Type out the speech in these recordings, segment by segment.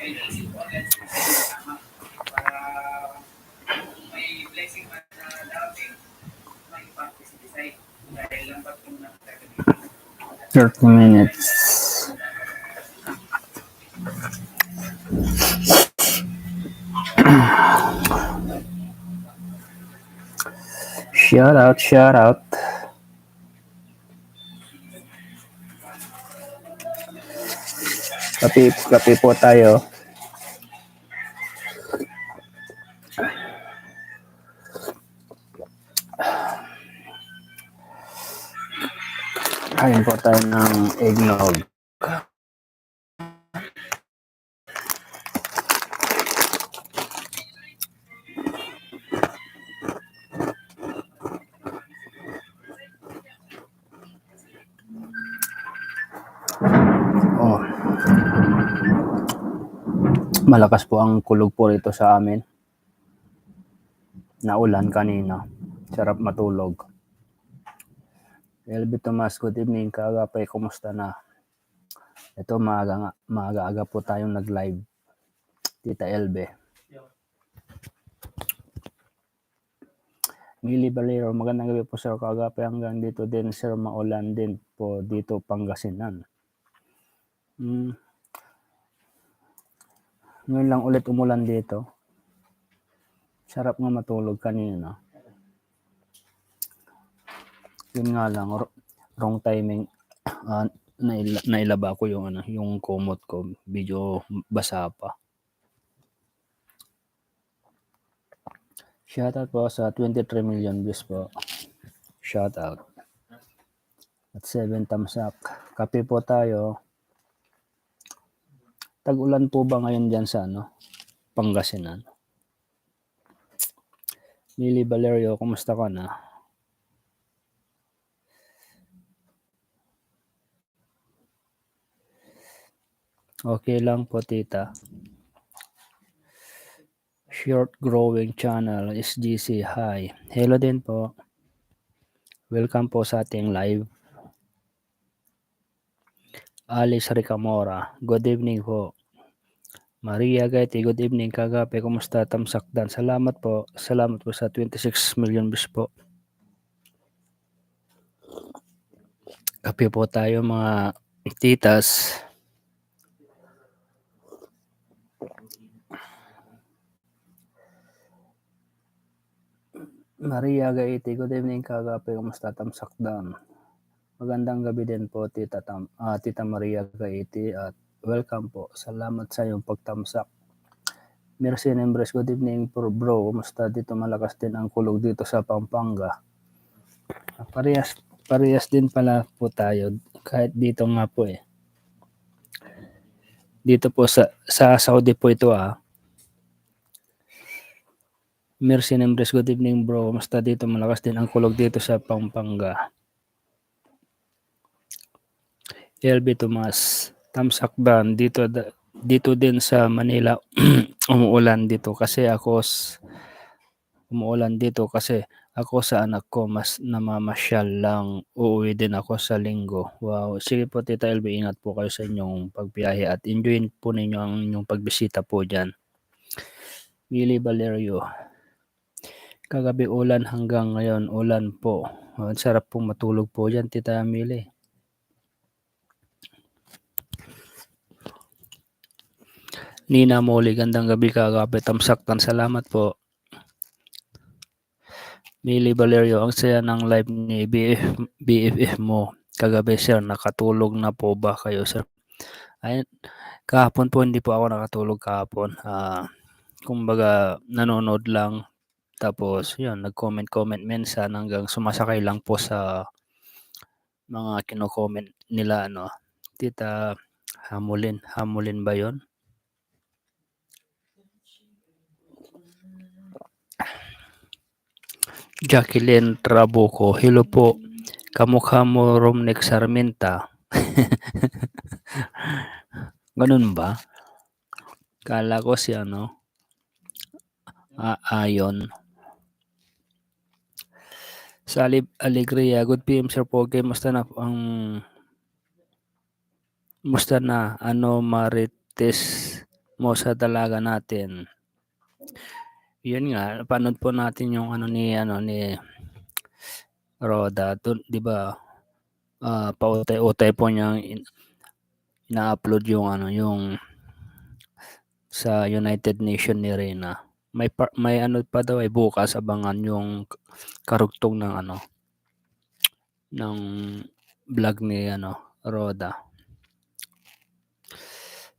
30 minutes. Shout out, shout out. Kape po tayo. Kain po tayo ng eggnog. Oh. Malakas po ang kulog po rito sa amin. Naulan kanina. Sarap matulog. LB Tomas, good evening. Kaagapay, kumusta na? Ito, maaga po tayong nag-live. Tita LB. Mili Valero, magandang gabi po sir. Kaagapay hanggang dito din sir, maulan din po dito Pangasinan. Ngayon lang ulit umulan dito. Sarap nga matulog kanina. Yun nga lang, wrong timing. Nailaba ko yung kumot ko. Medyo basa pa. Shoutout po sa 23 million views po. Shoutout. At 7 thumbs up. Kape po tayo. Tag-ulan po ba ngayon dyan sa Pangasinan? Mili Valerio, kumusta ka na? Okay lang po, tita. Short Growing Channel, SGC, hi. Hello din po. Welcome po sa ating live. Alice Ricamora, good evening po. Maria Gaiti, good evening. Kagape, kumusta? Tamsakdan. Salamat po sa 26 million views po. Kape po tayo mga titas. Maria Gaiti, good evening. Kagape, kumusta? Tamsakdan. Magandang gabi din po, Tita Maria Gaiti, at welcome po. Salamat sa iyong pagtamsak. Mercy Nembres, good evening bro. Kumusta? Dito malakas din ang kulog dito sa Pampanga. Parehas din pala po tayo. Kahit dito nga po eh. Dito po sa Saudi po ito Mercy Nembres, good evening bro. Kumusta? Dito malakas din ang kulog dito sa Pampanga. LB Tomas, Tamsakdan, dito din sa Manila umuulan dito kasi ako sa anak ko mas namamasyal lang. Uuwi din ako sa linggo. Wow. Sige po Tita LB, ingat po kayo sa inyong pagbiyahe at enjoyin po ninyo ang inyong pagbisita po dyan. Mili Valerio, kagabi ulan hanggang ngayon ulan po. Ang sarap pong matulog po dyan Tita Mili. Nina Moli, gandang gabi kagabi. Tamsaktan, salamat po. Mili Valerio, ang saya ng live ni BFF mo kagabi sir, nakatulog na po ba kayo sir? Ay, kahapon po hindi po ako nakatulog kahapon. Kumbaga nanonood lang, tapos yun, nag-comment minsan hanggang sumasakay lang po sa mga kino-comment nila Tita Hamulin ba yon? Jacqueline Trabuco, hello po. Kamukha mo Romnex Sarmenta. Ganun ba? Kala ko si Ayon. Salib Alegria, good PM Sir Poge, musta na Marites mo sa dalaga natin. Yun nga, napanood po natin yung ni Roda dun, 'di ba? Pautay-utay po niyang ina-upload yung sa United Nation ni Reyna. May pa daw bukas abangan yung karugtong ng vlog ni Roda.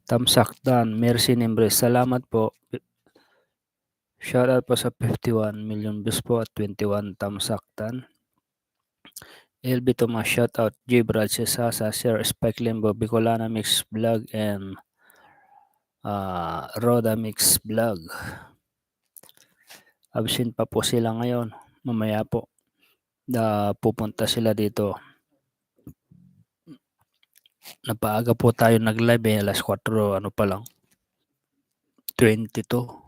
Tamsakdan, Mercy Nimbres, salamat po. Shoutout po sa 51 million views po at 21 tamsakdan. LB Tomas, shoutout. J. Brad Sasa, Sir Spike Limbo, Bicolana Mix Vlog, and Roda Mix Vlog. Absent pa po sila ngayon. Mamaya po pupunta sila dito. Napaaga po tayo nag-live alas 4 pa lang. 22.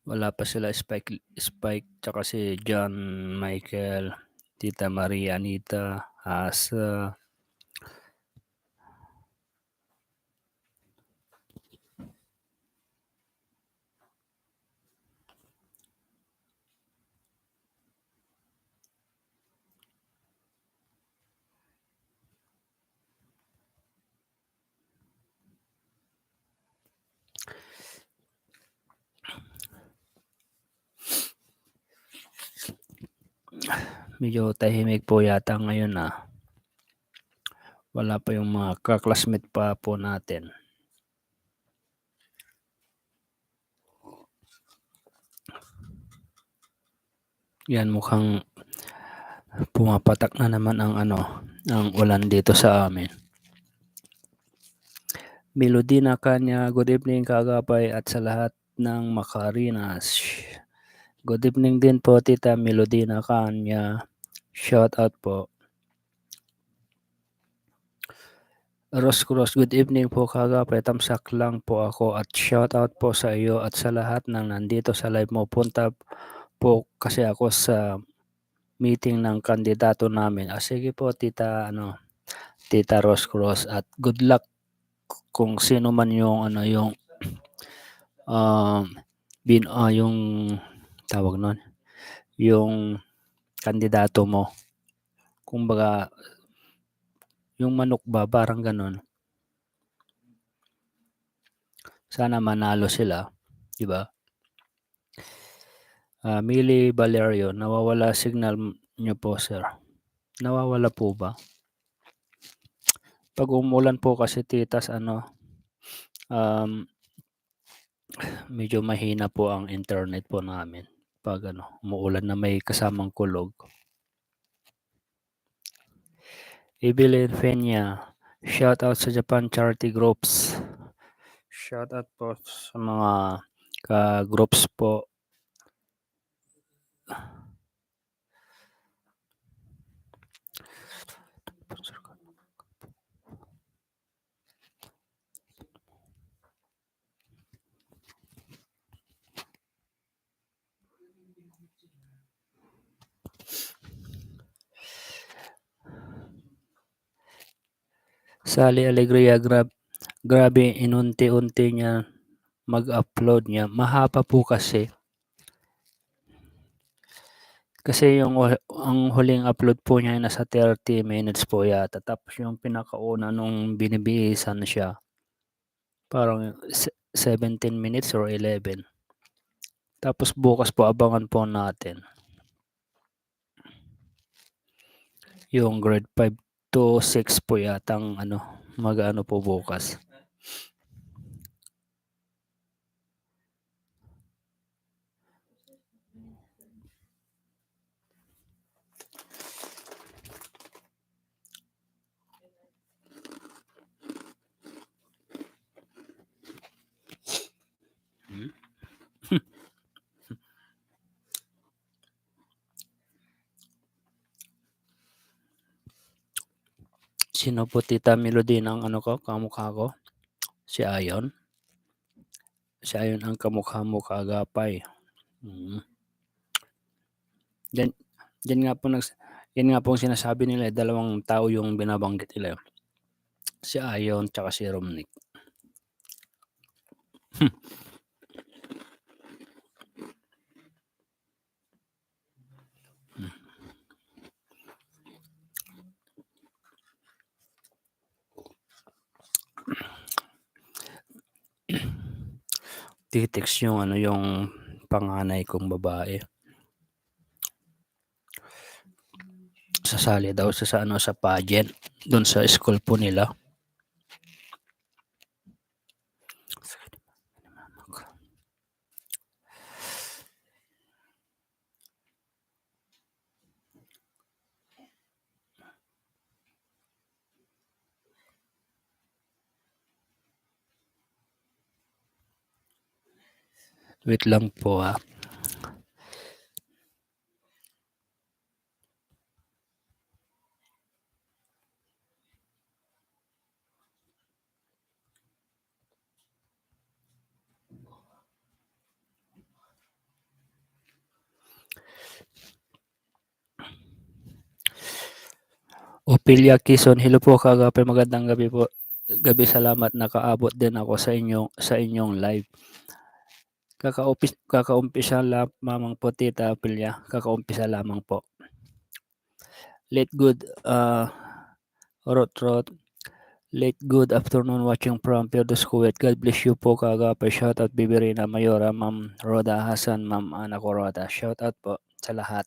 Wala pa sila Spike tsaka si John Michael, Tita Maria Anita, Asa. Medyo tahimik po yata ngayon Wala pa yung mga kaklasmate pa po natin. Yan, mukhang pumapatak na naman ang ulan dito sa amin. Melodina Kanya, good evening Kagapay at sa lahat ng Makarinas. Good evening din po Tita Melodina Kanya. Shout out po. Ros Cruz, good evening po Kagapay. Tamsak lang po ako at shout out po sa iyo at sa lahat ng nandito sa live mo. Punta po kasi ako sa meeting ng kandidato namin. Sige po Tita Ros Cruz at good luck kung sino man yung yung tawag nun, yung kandidato mo. Kumbaga yung manok ba, parang ganun. Sana manalo sila, di ba? Mili Valerio, nawawala signal nyo po sir. Nawawala po ba? Pag umulan po kasi titas medyo mahina po ang internet po namin pag umuulan na may kasamang kulog. Evelyn Fenya, shout out sa Japan Charity Groups. Shout out po sa mga ka-groups po. Sally Alegria, grabe inunti-unti niya mag-upload niya. Mahaba po kasi. Kasi ang huling upload po niya ay nasa 30 minutes po yata. Tapos yung pinakauna nung binibihisan siya, parang 17 minutes or 11. Tapos bukas po abangan po natin yung grade 5 to 6 po yatang mag-ano po bukas. Sino po Tita Melody ng kamukha ko? Si Ayon. Si Ayon ang kamukha mo Kagapay. Yan nga pong sinasabi nila, dalawang tao yung binabanggit nila, si Ayon tsaka si Romnick. Ti-text yung panganay kong babae. Sasali daw siya sa pageant doon sa school po nila. Wait lang po ha. Ophelia Quezon, hello po kagape, magandang gabi po. Salamat, nakaabot din ako sa inyong live. Kakaumpisa lamang po, Tita Ophelia, kakaumpisa lamang po. Late good afternoon watching from Firdaus, Kuwait. God bless you po kagape. Shout out Biberina Mayora, Ma'am Roda Hasan, Ma'am Ana Corota. Shout out po sa lahat.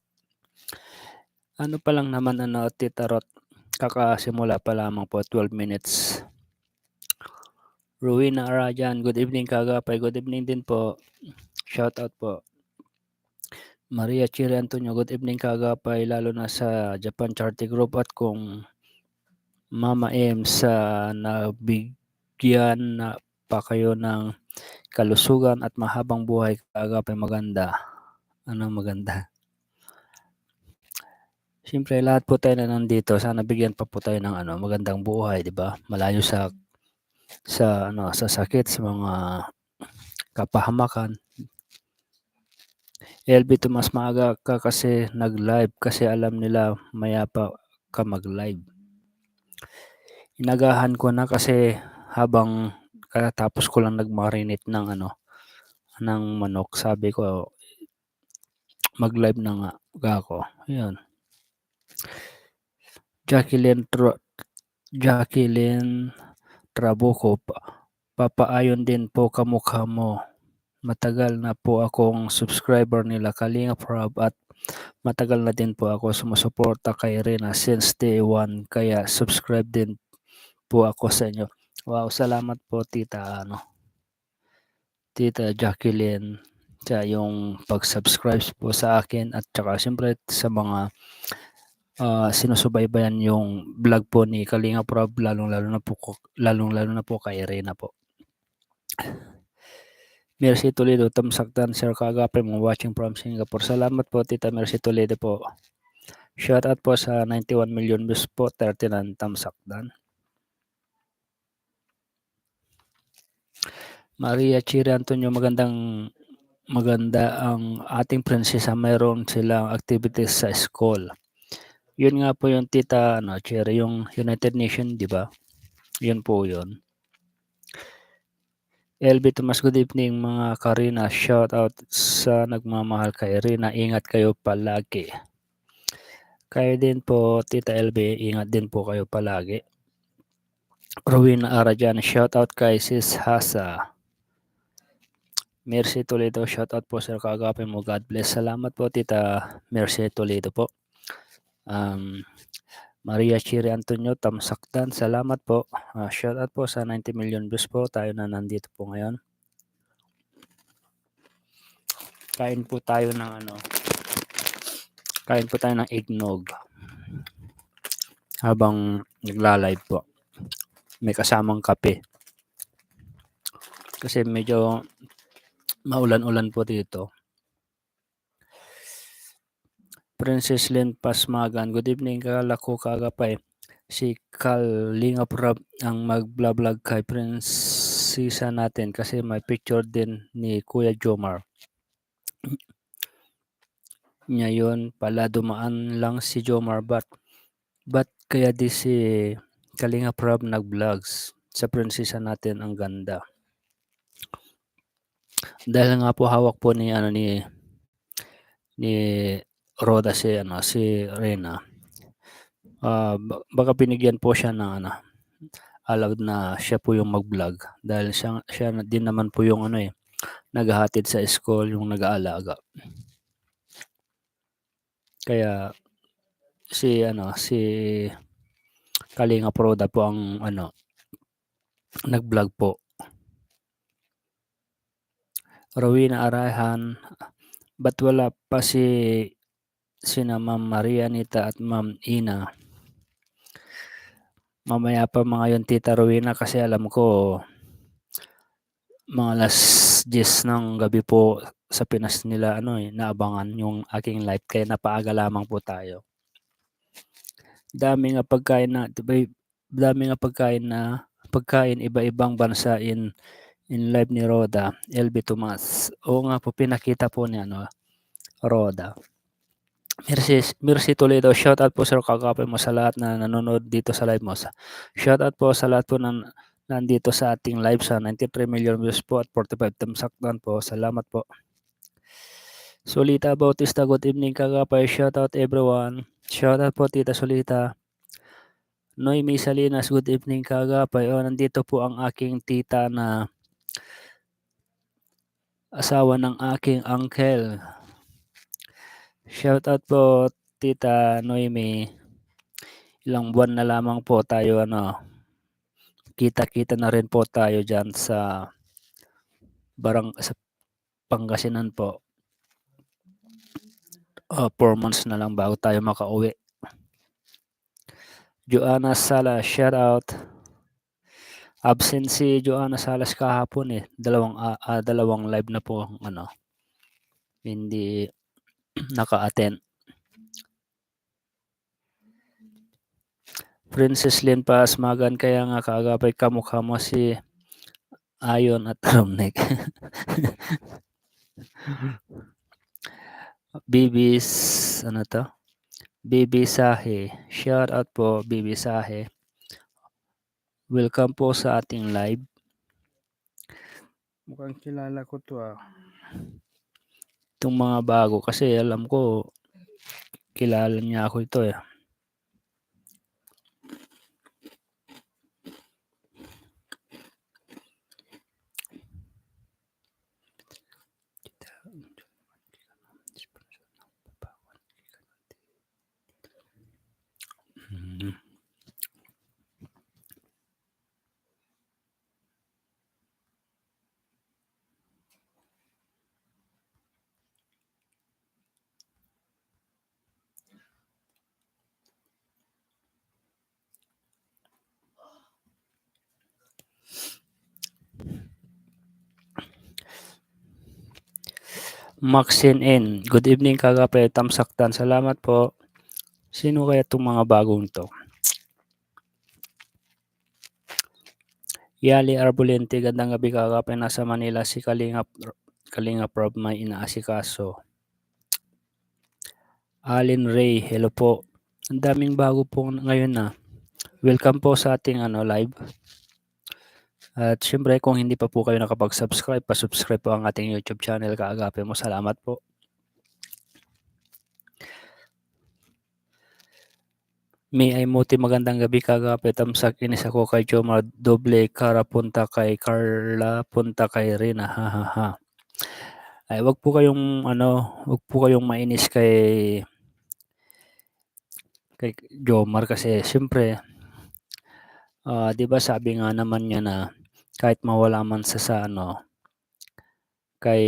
Ano pa lang naman Tita Rot, kakasimula pa lamang po, 12 minutes. Ruina Arajan, good evening kagapay. Good evening din po. Shout out po. Maria Chiri Antonio, good evening kagapay, lalo na sa Japan Charity Group, at kung Mama M sa nabigyan na pa kayo ng kalusugan at mahabang buhay kagapay, maganda. Maganda. Siyempre lahat po tayo na nandito, sana bigyan pa po tayo ng magandang buhay, di ba? Malayo sa sakit, sa mga kapahamakan. LB Tomas, maaga ka kasi nag-live kasi alam nila maya pa ka mag-live. Inagahan ko na kasi habang katapos ko lang nag-marinate ng ng manok, sabi ko mag-live na nga ako. Ayun. Jacqueline Trabuco, papaayon din po kamukha mo. Matagal na po akong subscriber nila Kalingap Rob at matagal na din po ako sumusuporta kay Rina since day 1, kaya subscribe din po ako sa inyo. Wow, salamat po Tita Jacqueline sa yung pag-subscribe po sa akin, at saka siyempre sa mga sinusubaybayan yung vlog po ni Kalingap Rob, lalong-lalo na po kay Rina po. Mercy Toledo, tamsaktan sir kagape mo watching from Singapore. Salamat po Tita Mercy Toledo po. Shout out po sa 91 million views po, 39 tamsakdan. Maria Chiri Antonio, maganda ang ating prinsesa, mayroon silang activities sa school. Yun nga po yung Tita Chiri, yung United Nations, di ba? Yun po yun. LB Tomas, good evening mga Karina. Shout out sa nagmamahal kay Rina. Ingat kayo palagi. Kayo din po, Tita LB, ingat din po kayo palagi. Rowena Arajan, shout out kay Sis Hasa. Mercy Toledo, shout out po sir kagape mo. God bless. Salamat po Tita Mercy Toledo po. Maria Chiri Antonio, tamsakdan, salamat po. Shout out po sa 90 million views po, tayo na nandito po ngayon. Kain po tayo ng eggnog habang nagla-live po. May kasamang kape. Kasi medyo maulan-ulan po dito. Princess Lynn Pasmagan, good evening kalako kagapay. Si Kalingap Rob ang mag-vlog kay prinsesa natin kasi may picture din ni Kuya Jomar. Ngayon pala dumaan lang si Jomar ba't kaya di si Kalinga Prab nag-vlogs sa prinsesa natin ang ganda. Dahil nga po hawak po ni Roda si Reyna. Baka binigyan po siya ng allowed na siya po yung mag-vlog dahil siya din naman po yung naghahatid sa school, yung nag-aalaga. Kaya si Kalinga Roda po ang nag-vlog po. Rowena Arahan, ba't wala pa sina Ma'am Maria Anita at Ma'am Ina? Mamaya pa mga yun, Tita Rowena, kasi alam ko mga alas 10 ng gabi po sa Pinas nila naabangan yung aking live kaya napaaga lamang po tayo. Dami nga pagkain iba-ibang bansa in live ni Roda, LB Tomas. Oo nga po, pinakita po ni Roda. Mercy Toledo, shoutout po sir, kagapay mo sa lahat na nanonood dito sa live mo. Shoutout po sa lahat po na nandito sa ating live sa 93 million views po at 45 thumbs up po. Salamat po. Solita Bautista, good evening kagapay. Shoutout everyone. Shoutout po Tita Solita. Noemi Salinas, good evening kagapay. Nandito po ang aking tita na asawa ng aking uncle. Shoutout po Tita Noemi. Ilang buwan na lamang po tayo kita-kita na rin po tayo diyan sa sa Pangasinan po. 4 months na lang bago tayo makauwi. Joanna Salas, shoutout. Absent si Joanna Salas kahapon dalawang live na po hindi naka-attend. Princess Lynn Pasmagan, kaya nga kaagapay kamukha mo si Ayon at Romnek. Bibis, Bibi Sahe. Shout out po, Bibi Sahe. Welcome po sa ating live. Mukhang kilala ko to Itong mga bago kasi alam ko kilala niya ako ito Maxine N. Good evening kagapay, tamsaktan. Salamat po. Sino kaya itong mga bagong to? Yali Arbolente, gandang gabi kagapay. Nasa Manila si Kalinga Prab may inaasikaso. Alin Ray, hello po. Ang daming bago po ngayon Welcome po sa ating live. At syempre kung hindi pa po kayo nakapag-subscribe, pa-subscribe po ang ating YouTube channel kaagapay mo. Salamat po. May ay muti, magandang gabi kagapay. Tamsak inis ako kay Jomar, doble kara punta kay Carla, punta kay Rina. Ha. Ay wag po kayong mainis kay Jomar kasi syempre 'di ba sabi nga naman niya na kahit mawala man sa kay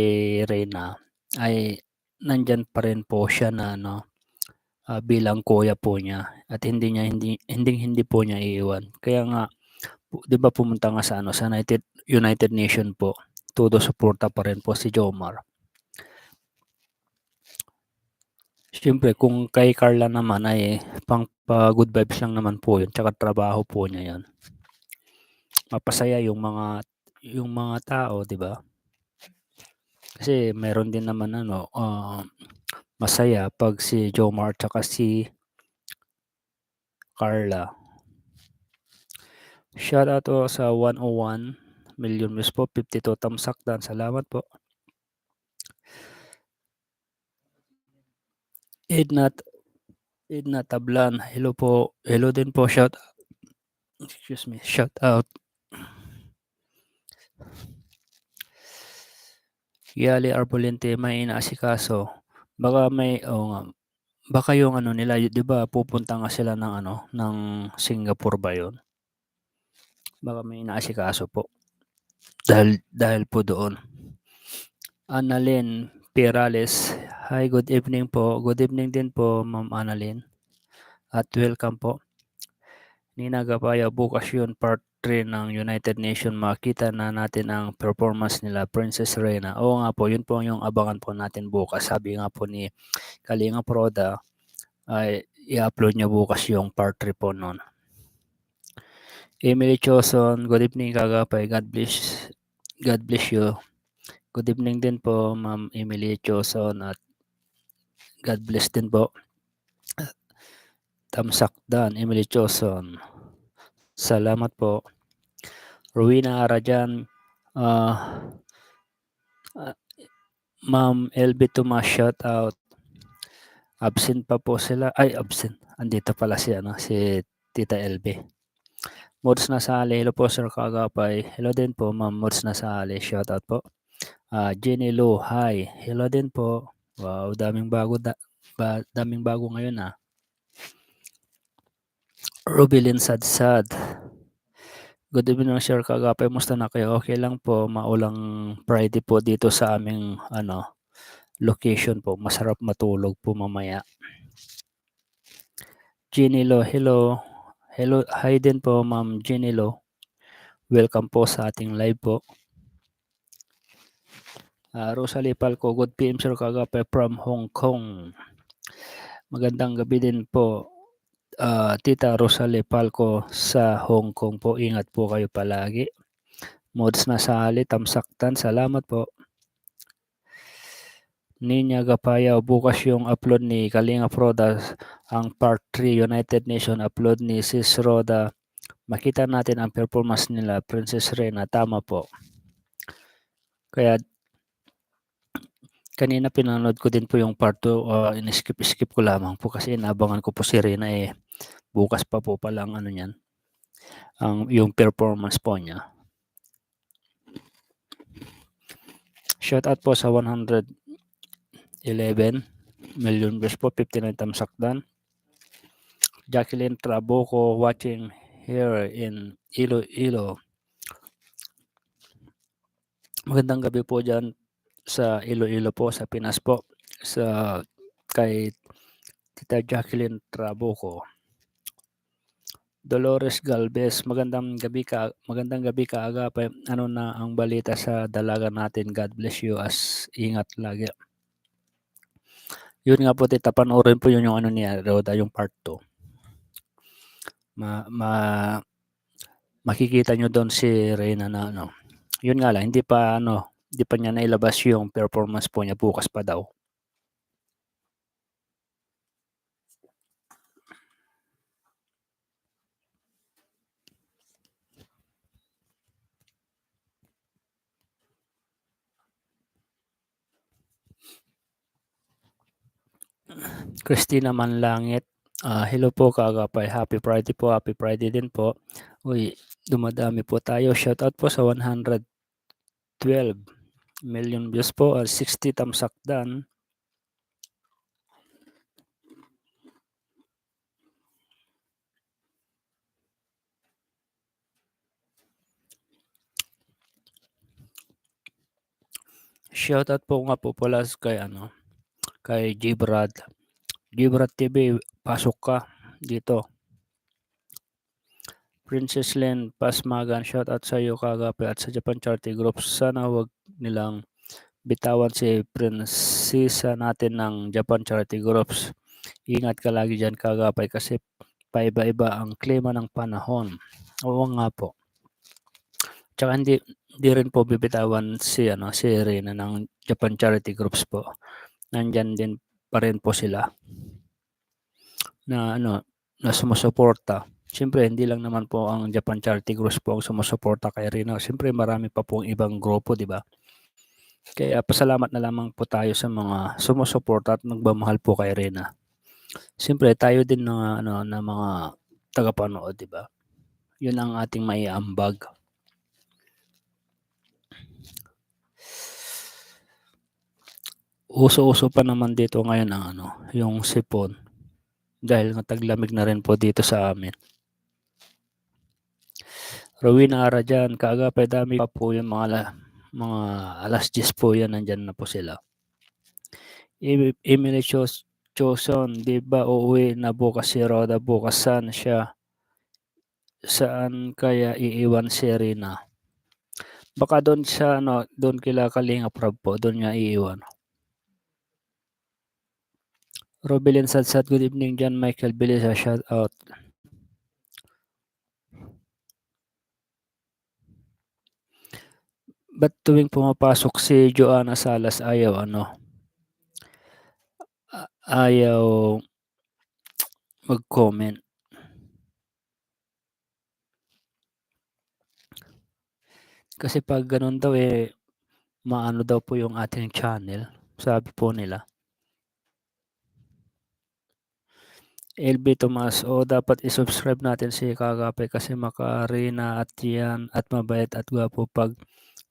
Reyna ay nandiyan pa rin po siya na bilang kuya po niya at hindi po niya iiwan. Kaya nga 'di ba pumunta nga sa United Nation po. Todo suporta pa rin po si Jomar. Siyempre kung kay Carla naman ay good vibes lang naman po 'yun, tsaka trabaho po niya 'yan. Mapasaya yung mga tao, 'di ba? Kasi meron din naman masaya 'pag si Jomar tsaka si Carla. Shoutout po sa 101 million views po, 52 tamsakdan, salamat po. Edna Edna Tablan, hello po. Hello din po, shoutout. Yali Arbolente, may inaasikaso. Baka nga, baka yung ano nila, 'di ba pupunta nga sila ng ano, ng Singapore ba 'yun? Baka may inaasikaso po. Dahil po doon. Annalyn Perales, hi, good evening po. Good evening din po, Ma'am Annalyn. At welcome po. Nina Gapaya, bukas yun, part 3 ng United Nations. Makita na natin ang performance nila, Princess Reina. Oo nga po, yun po yung abangan po natin bukas. Sabi nga po ni Kalinga Proda, ay i-upload niya bukas yung part 3 po nun. Emily Choson, good evening Kagapay, God bless you. Good evening din po, Ma'am Emily Choson, at God bless din po. Tamsakdan, Emily Choson. Salamat po. Rowena Arajan, Ma'am LB Tomas, shout out. Absent pa po sila. Ay, absent. Andito pala si Tita LB. Mods Nasali, hello po Sir Kagapay. Hello din po, Ma'am Mods Nasali, shout out po. Jenny Lou, hi. Hello din po. Wow, daming bago ngayon ah. Rubilin Sadsad. Good evening Sir Kagapay, musta na kayo? Okay lang po, maulang Friday po dito sa aming location po. Masarap matulog po mamaya. Jenny Lo, hello. Hello, hi din po Ma'am Jenny Lo. Welcome po sa ating live po. Rosalie Palco, good PM Sir Kagapay from Hong Kong. Magandang gabi din po. Tita Rosalie Palco sa Hong Kong po. Ingat po kayo palagi. Mods Nasali, tamsaktan, salamat po. Ninya Gapaya, bukas yung upload ni Kalinga Proda, ang part 3 United Nation upload ni Sis Roda. Makita natin ang performance nila, Princess Reina, tama po. Kaya kanina pinanood ko din po yung part 2, in-skip ko lamang po kasi inabangan ko po si Reina bukas pa po palang niyan, yung performance po niya. Shout out po sa 111 million views po, 59 tamsakdan. Jacqueline Trabuco watching here in Iloilo. Magandang gabi po dyan sa Iloilo po, sa Pinas po, kay Tita Jacqueline Trabuco. Dolores Galvez, magandang gabi Kaagapay. Ano na ang balita sa dalaga natin? God bless you, ingat lagi. Yun nga po, tita, panoorin po yun yung niya, Roda, yung part 2. Makikita nyo doon si Reina na yun nga lang, hindi pa niya nailabas yung performance po niya, bukas pa daw. Christina Manlangit, hello po Kaagapay, happy Friday po, happy Friday din po. Uy, dumadami po tayo, shoutout po sa 112 million views po, 60 tamsakdan. Shoutout po nga po pala kay Gibrad TV, pasok ka dito. Princess Len Pasmagan, shoutout sa iyo Kagapay at sa Japan Charity Group. Sana wag nilang bitawan si prinsesa natin ng Japan Charity Groups. Ingat ka lagi dyan Kagapay kasi paiba-iba ang klima ng panahon. Oo nga po. Tsaka hindi rin po bibitawan si Reina ng Japan Charity Groups po. Nandyan din pa rin po sila na na sumusuporta. Siyempre hindi lang naman po ang Japan Charity Groups po ang sumusuporta kay Rina. Siyempre marami pa pong ibang grupo, 'di ba? Kaya pasalamat na lamang po tayo sa mga sumusuporta at nagmamahal po kay Rina. Siyempre tayo din na na mga tagapanood, 'di ba? 'Yun ang ating maiaambag. Uso-uso pa naman dito ngayon ang yung sipon. Dahil nga taglamig na rin po dito sa amin. Rowena Arajan, kaagapay dami pa po yung mga alas 10 po yan, nandyan na po sila. Emily Choson, di ba uuwi na bukas si Roda, bukas saan siya? Saan kaya iiwan si Rina? Baka doon sa doon kila Kalinga Prab po, doon niya iiwan. Robelin Sadsad, good evening dyan. Michael Belisa, shout out. Ba't tuwing pumapasok si Joanna Salas ayaw ayaw mag-comment? Kasi pag ganun daw maano daw po yung ating channel, sabi po nila. LB Tomas, dapat i-subscribe natin si Kagape kasi makarina at yan at mabait at gwapo. Pag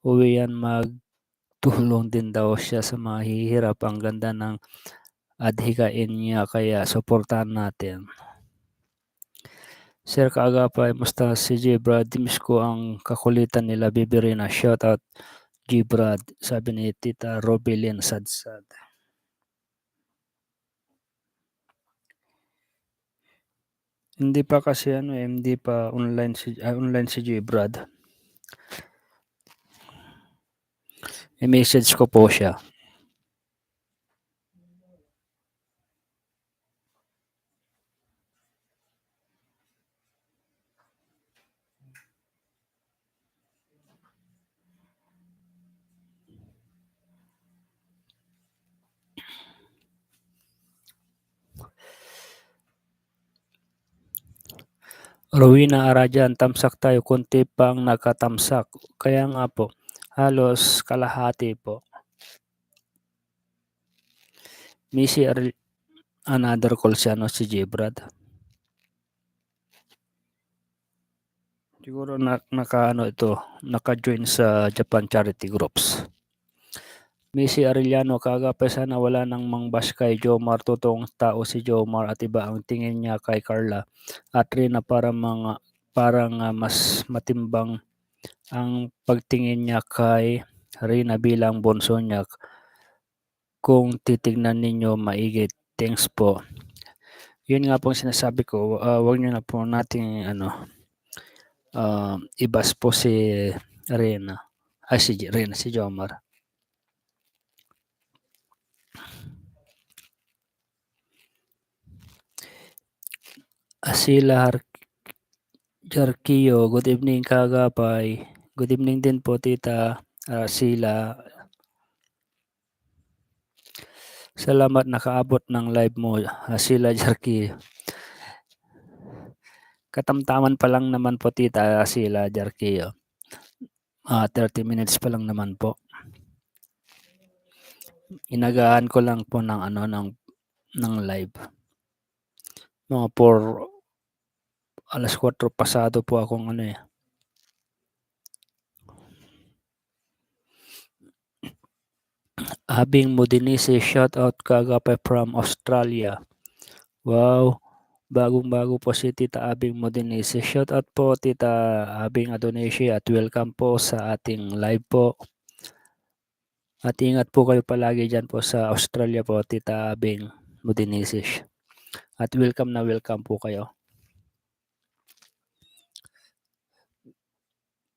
uwi yan magtulong din daw siya sa mahihirap. Ang ganda ng adhikain niya kaya suportahan natin. Sir Kaagapay, musta si J-Brad? Miss ko ang kakulitan nila, Bibirina. Shout out J-Brad, sabi ni Tita Robelin Sadsad. Hindi pa kasi hindi pa online si J-Brad. I-message ko po siya. Rowena Arajan, tamsak tayo, konti pang nakatamsak. Kaya nga po, halos kalahati po. Missy another call siya si J-Brad. Siguro naka-join sa Japan Charity Groups. Missy Arellano, Kagapay, sana wala nang mangbash kay Jomar. Totoong tao si Jomar at iba ang tingin niya kay Carla at Rina parang mas matimbang ang pagtingin niya kay Rina bilang bunso niya. Kung titignan ninyo maigi, thanks po. Yun nga pong sinasabi ko, wag niyo na po nating ibas po si Rina. Si Jomar. Asila Jarquillo, good evening Kagapay. Good evening din po Tita Asila. Salamat nakaabot ng live mo, Asila Jarquillo. Katamtaman pa lang naman po Tita Asila Jarquillo. 30 minutes pa lang naman po. Inagaan ko lang po ng ng live. Mga 4:00 pasado po akong Abing Modinese, shout out Kagapay from Australia. Wow, bagong-bago po si Tita Abing Modinese. Shout out po Tita Abing Adonesia at welcome po sa ating live po. At ingat po kayo palagi dyan po sa Australia po, Tita Abing Modinese. At welcome na welcome po kayo.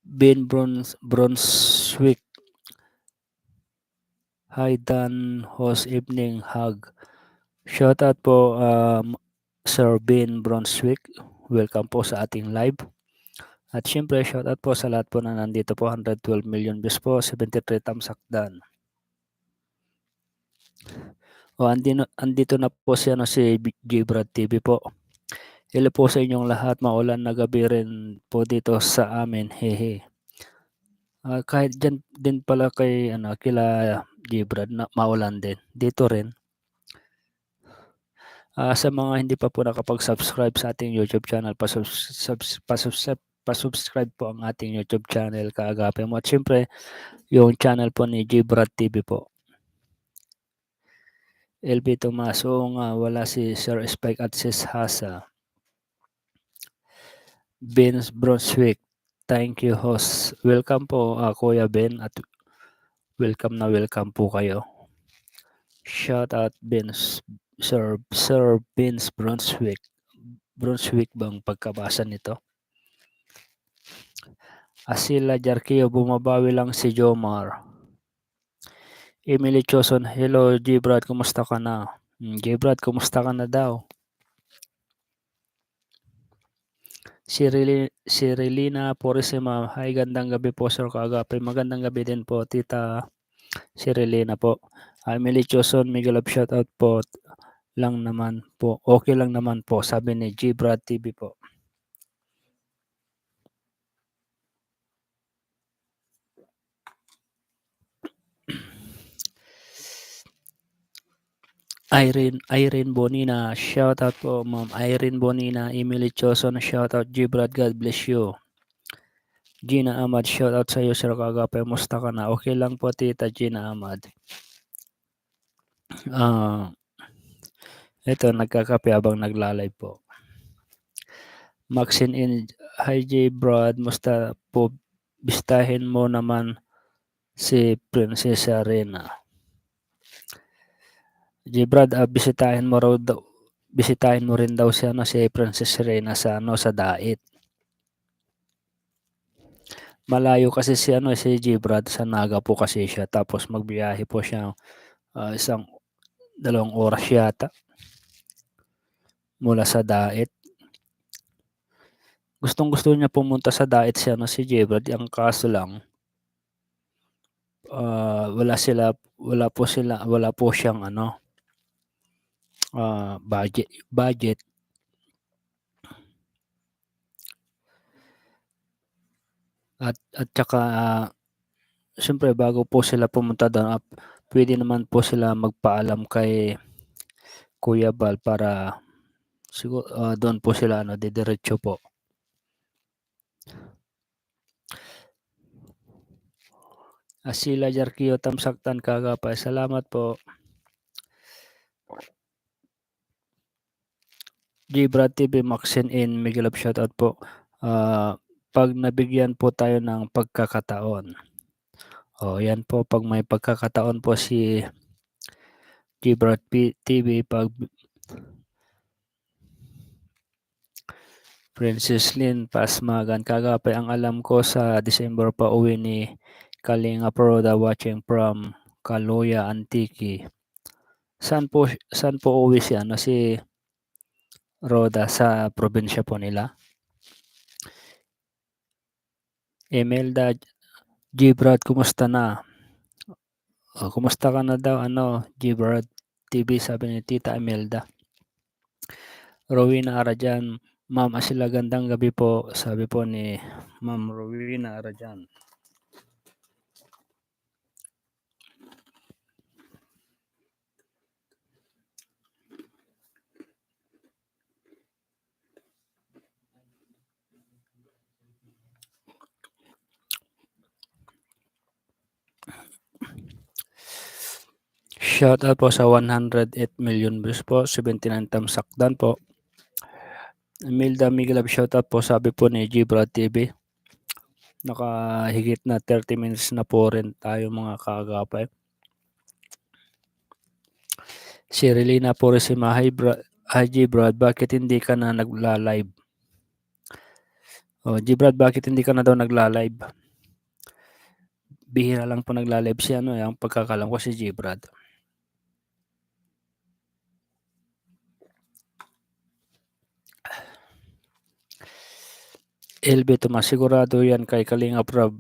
Ben Brunswick. Hi Dan, host evening hug. Shout out po Sir Ben Brunswick. Welcome po sa ating live. At syempre shout out po sa lahat po na nandito po. 112 million views po, 73 thumbs up dan. Andito na po si ano, si Gbrad TV po. Hello po sa inyong lahat, maulan na gabi rin po dito sa amin, hehe. Kahit diyan din pala kay ano, kila Gbrad na maulan din, dito rin. Sa mga hindi pa po nakapag-subscribe sa ating YouTube channel, pa-subscribe po ang ating YouTube channel, Kaagapay mo. At siyempre, yung channel po ni Gbrad TV po. LB Tomaso nga, wala si Sir Spike at Sis Hasa. Vince Brunswick, thank you host. Welcome po Kuya Ben at welcome po kayo. Shout out Vince, Sir Vince Brunswick. Brunswick bang pagkabasa nito? Asila Jarkio, bumabawi lang si Jomar. Emily Choson, hello Gbrad, kumusta ka na? Gbrad, kumusta ka na daw? Si Relina Purisima, hi, gandang gabi po Sir Kaagapay. Magandang gabi din po Tita si Relina po. Emily Choson, Miguel of shoutout po lang naman po. Okay lang naman po, sabi ni Gbrad TV po. Irene Bonina, shoutout po Ma'am Irene Bonina. Emily Choson, shoutout Gbrad, God bless you. Gina Ahmad, shoutout sa iyo Sir Kaagapay. Musta ka na? Okay lang po Tita Gina Ahmad. Ito, nagkakape habang nagla-live po. Maxine in, hi Gbrad, musta po? Bistahin mo naman si Prinsesa Rena. Gbrad, bisitahin mo rin daw si Princess Rena sa Dait. Malayo kasi si Gbrad, sa Naga po kasi siya, tapos magbiyahe po siya 1-2 oras yata mula sa Dait. Gustong-gusto niya pumunta sa Dait si Gbrad, ang kaso lang wala po siyang budget. At saka siyempre bago po sila pumunta doon, pwede naman po sila magpaalam kay Kuya Bal para siguro doon po sila didiretso po. Asila Jarkio, tamsaktan Kaagapay, salamat po. Gbrad TV, Maxine in, Miguel of shoutout po. Pag nabigyan po tayo ng pagkakataon. Yan po, pag may pagkakataon po si Gbrad TV, pag Princess Lynn Pasmagan, Kaagapay, ang alam ko sa December pa uwi ni Kalinga Proda watching from Kaluya, Antique. Saan po uwi si Roda, sa probinsya po nila? Imelda, Gbrad, kumusta na? Kumusta ka na daw Gbrad TV, sabi ni Tita Imelda. Rowena Arajan, Ma'am Asila, gandang gabi po, sabi po ni Ma'am Rowena Arajan. Shout out po sa 108 million views po, 79 tamsakdan po. Imelda Miguel, shout out po, sabi po ni Gbrad TV. Nakahigit na 30 minutes na po rin tayo mga Kaagapay. Si Relina Purisima, hi Gbrad, bakit hindi ka na nagla-live? Gbrad, bakit hindi ka na daw nagla-live? Bihira lang po nagla-live si yung pagkakalam ko si Gbrad. LB Tomas, sigurado yan kay Kalinga Prab.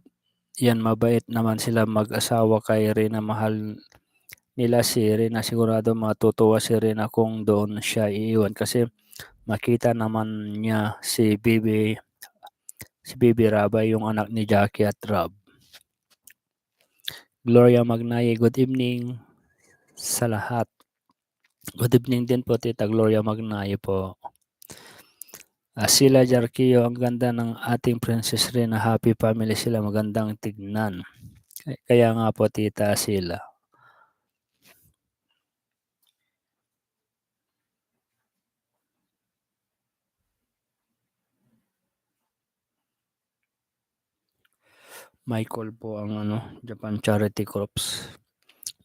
Yan, mabait naman sila mag-asawa kay Rena, mahal nila si Rina. Sigurado matutuwa si Rina kung doon siya iiwan kasi makita naman niya si Bibi Rabay, yung anak ni Jackie at Rob. Gloria Magnaye, good evening sa lahat. Good evening din po Tita Gloria Magnaye po. Sila Jarquillo, ang ganda ng ating Princess Rina. Happy family sila, magandang tignan. Kaya nga po Tita sila. Michael po ang Japan Charity Corps.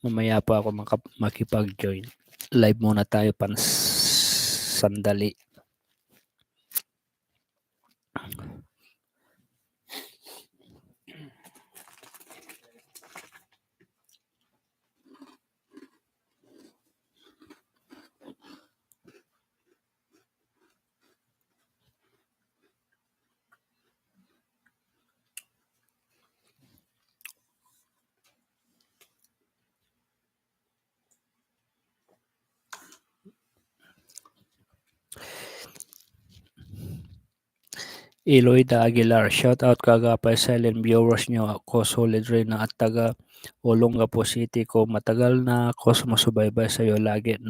Mamaya po ako makipag-join. Live muna tayo sandali. Eloida Aguilar, shout out kagapay silent viewers nyo. Ako solid rin na at taga Olongapo City ko. Matagal na ako sumusubaybay sa'yo. Lagi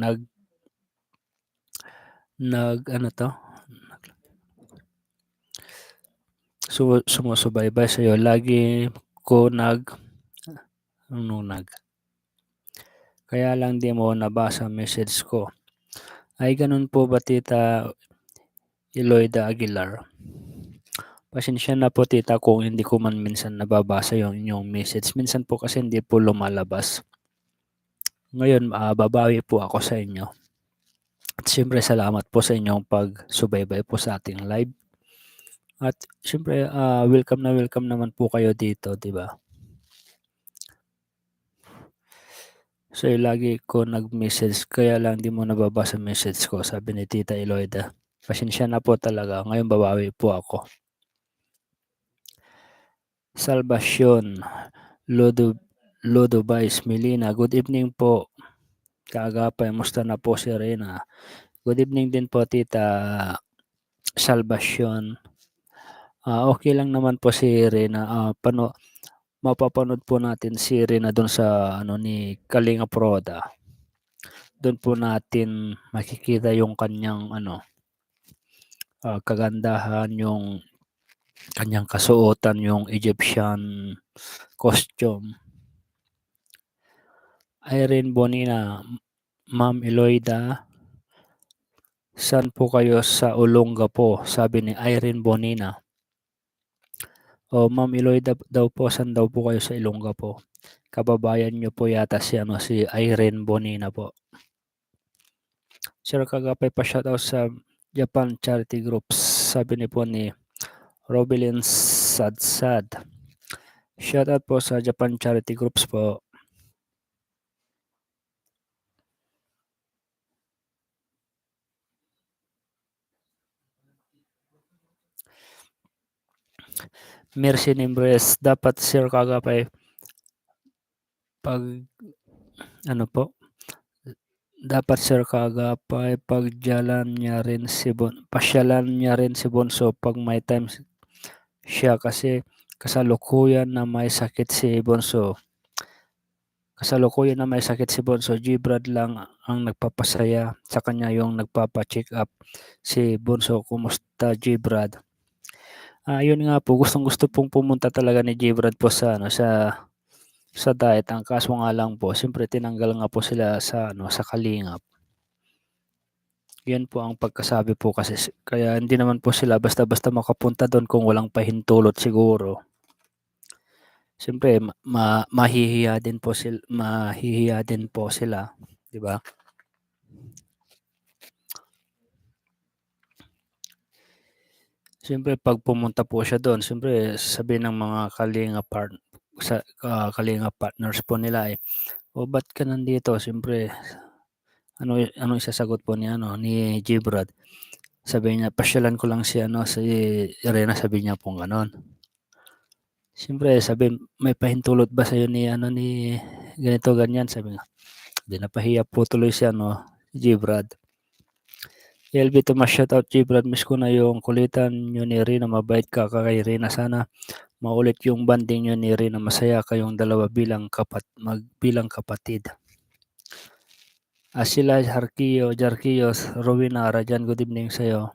sumusubaybay sa'yo. Lagi ko kaya lang di mo nabasa message ko. Ay ganun po ba Tita Eloida Aguilar? Pasensya na po Tita kung hindi ko man minsan nababasa yung inyong message. Minsan po kasi hindi po lumalabas. Ngayon, babawi po ako sa inyo. At siyempre salamat po sa inyong pagsubaybay po sa ating live. At siyempre welcome naman po kayo dito, di ba? So lagi ko nag-message kaya lang di mo nababasa message ko, sabi ni Tita Eloida. Pasensya na po talaga. Ngayon babawi po ako. Salvacion, Lodo Vice, Melina, good evening po. Kaagapay, musta na po si Rina? Good evening din po Tita Salvacion. Okay lang naman po si Rina. Mapapanood po natin si Rina doon sa ni Kalinga Proda. Doon po natin makikita yung kanyang kagandahan, yung kanyang kasuotan, yung Egyptian costume. Irene Bonina, Ma'am Eloida, saan po kayo sa Olongapo? Sabi ni Irene Bonina. Ma'am Eloida daw po, saan daw po kayo sa Olongapo? Kababayan niyo po yata si Irene Bonina po. Sir Kagapay pa shoutout sa Japan Charity Groups. Sabi ni po ni Robelin Sadsad. Shoutout po sa Japan Charity Groups po. Mercy Nimbres, dapat Sir Kagapay dapat Sir Kagapay pasyalan niya rin si Bonso pag may time siya kasi kasalukuyan na may sakit si Bonso. Gibrad lang ang nagpapasaya sa kanya, yung nagpapa-check up si Bonso. Kumusta Gibrad? Yun nga po, gustong-gusto pong pumunta talaga ni Gibrad po sa diet. Ang kaso nga lang po, siyempre tinanggal nga po sila sa Kalingap. Yan po ang pagkasabi po kasi kaya hindi naman po sila basta-basta makapunta doon kung walang pahintulot siguro. Siyempre mahihiya din po sila, di ba? Siyempre pag pumunta po siya doon, siyempre sabihin ng mga Kalinga partners po nila ba't ka nandito? Siyempre ano isasagot po ni Gibrad? Sabi niya, pasyalan ko lang si Irena, sabi niya po gano'n. Siyempre sabi, may pahintulot ba sa'yo ni ganito ganyan, sabi nga. napahiya po tuloy si G-Brad. LB Tomas, shoutout G-Brad, miss ko na yung kulitan nyo ni Rina, mabait ka kay Rina, sana maulit yung banding nyo ni Rina, masaya kayong dalawa bilang kapatid. Asila Jarquillos, Rowena Rajan, good evening sa'yo.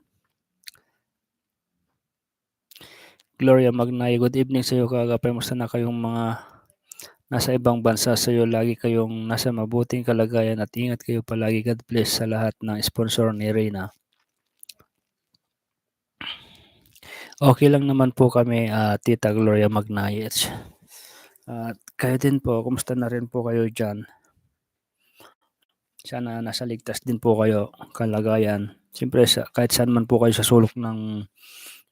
Gloria Magnay, good evening sa'yo kagapay, musta na kayong mga nasa ibang bansa sa'yo, lagi kayong nasa mabuting kalagayan at ingat kayo palagi. God bless sa lahat ng sponsor ni Rina. Okay lang naman po kami, Tita Gloria Magnayet. At kayo din po, kumusta na rin po kayo dyan? Sana nasa ligtas din po kayo kalagayan. Siyempre, kahit saan man po kayo sa sulok ng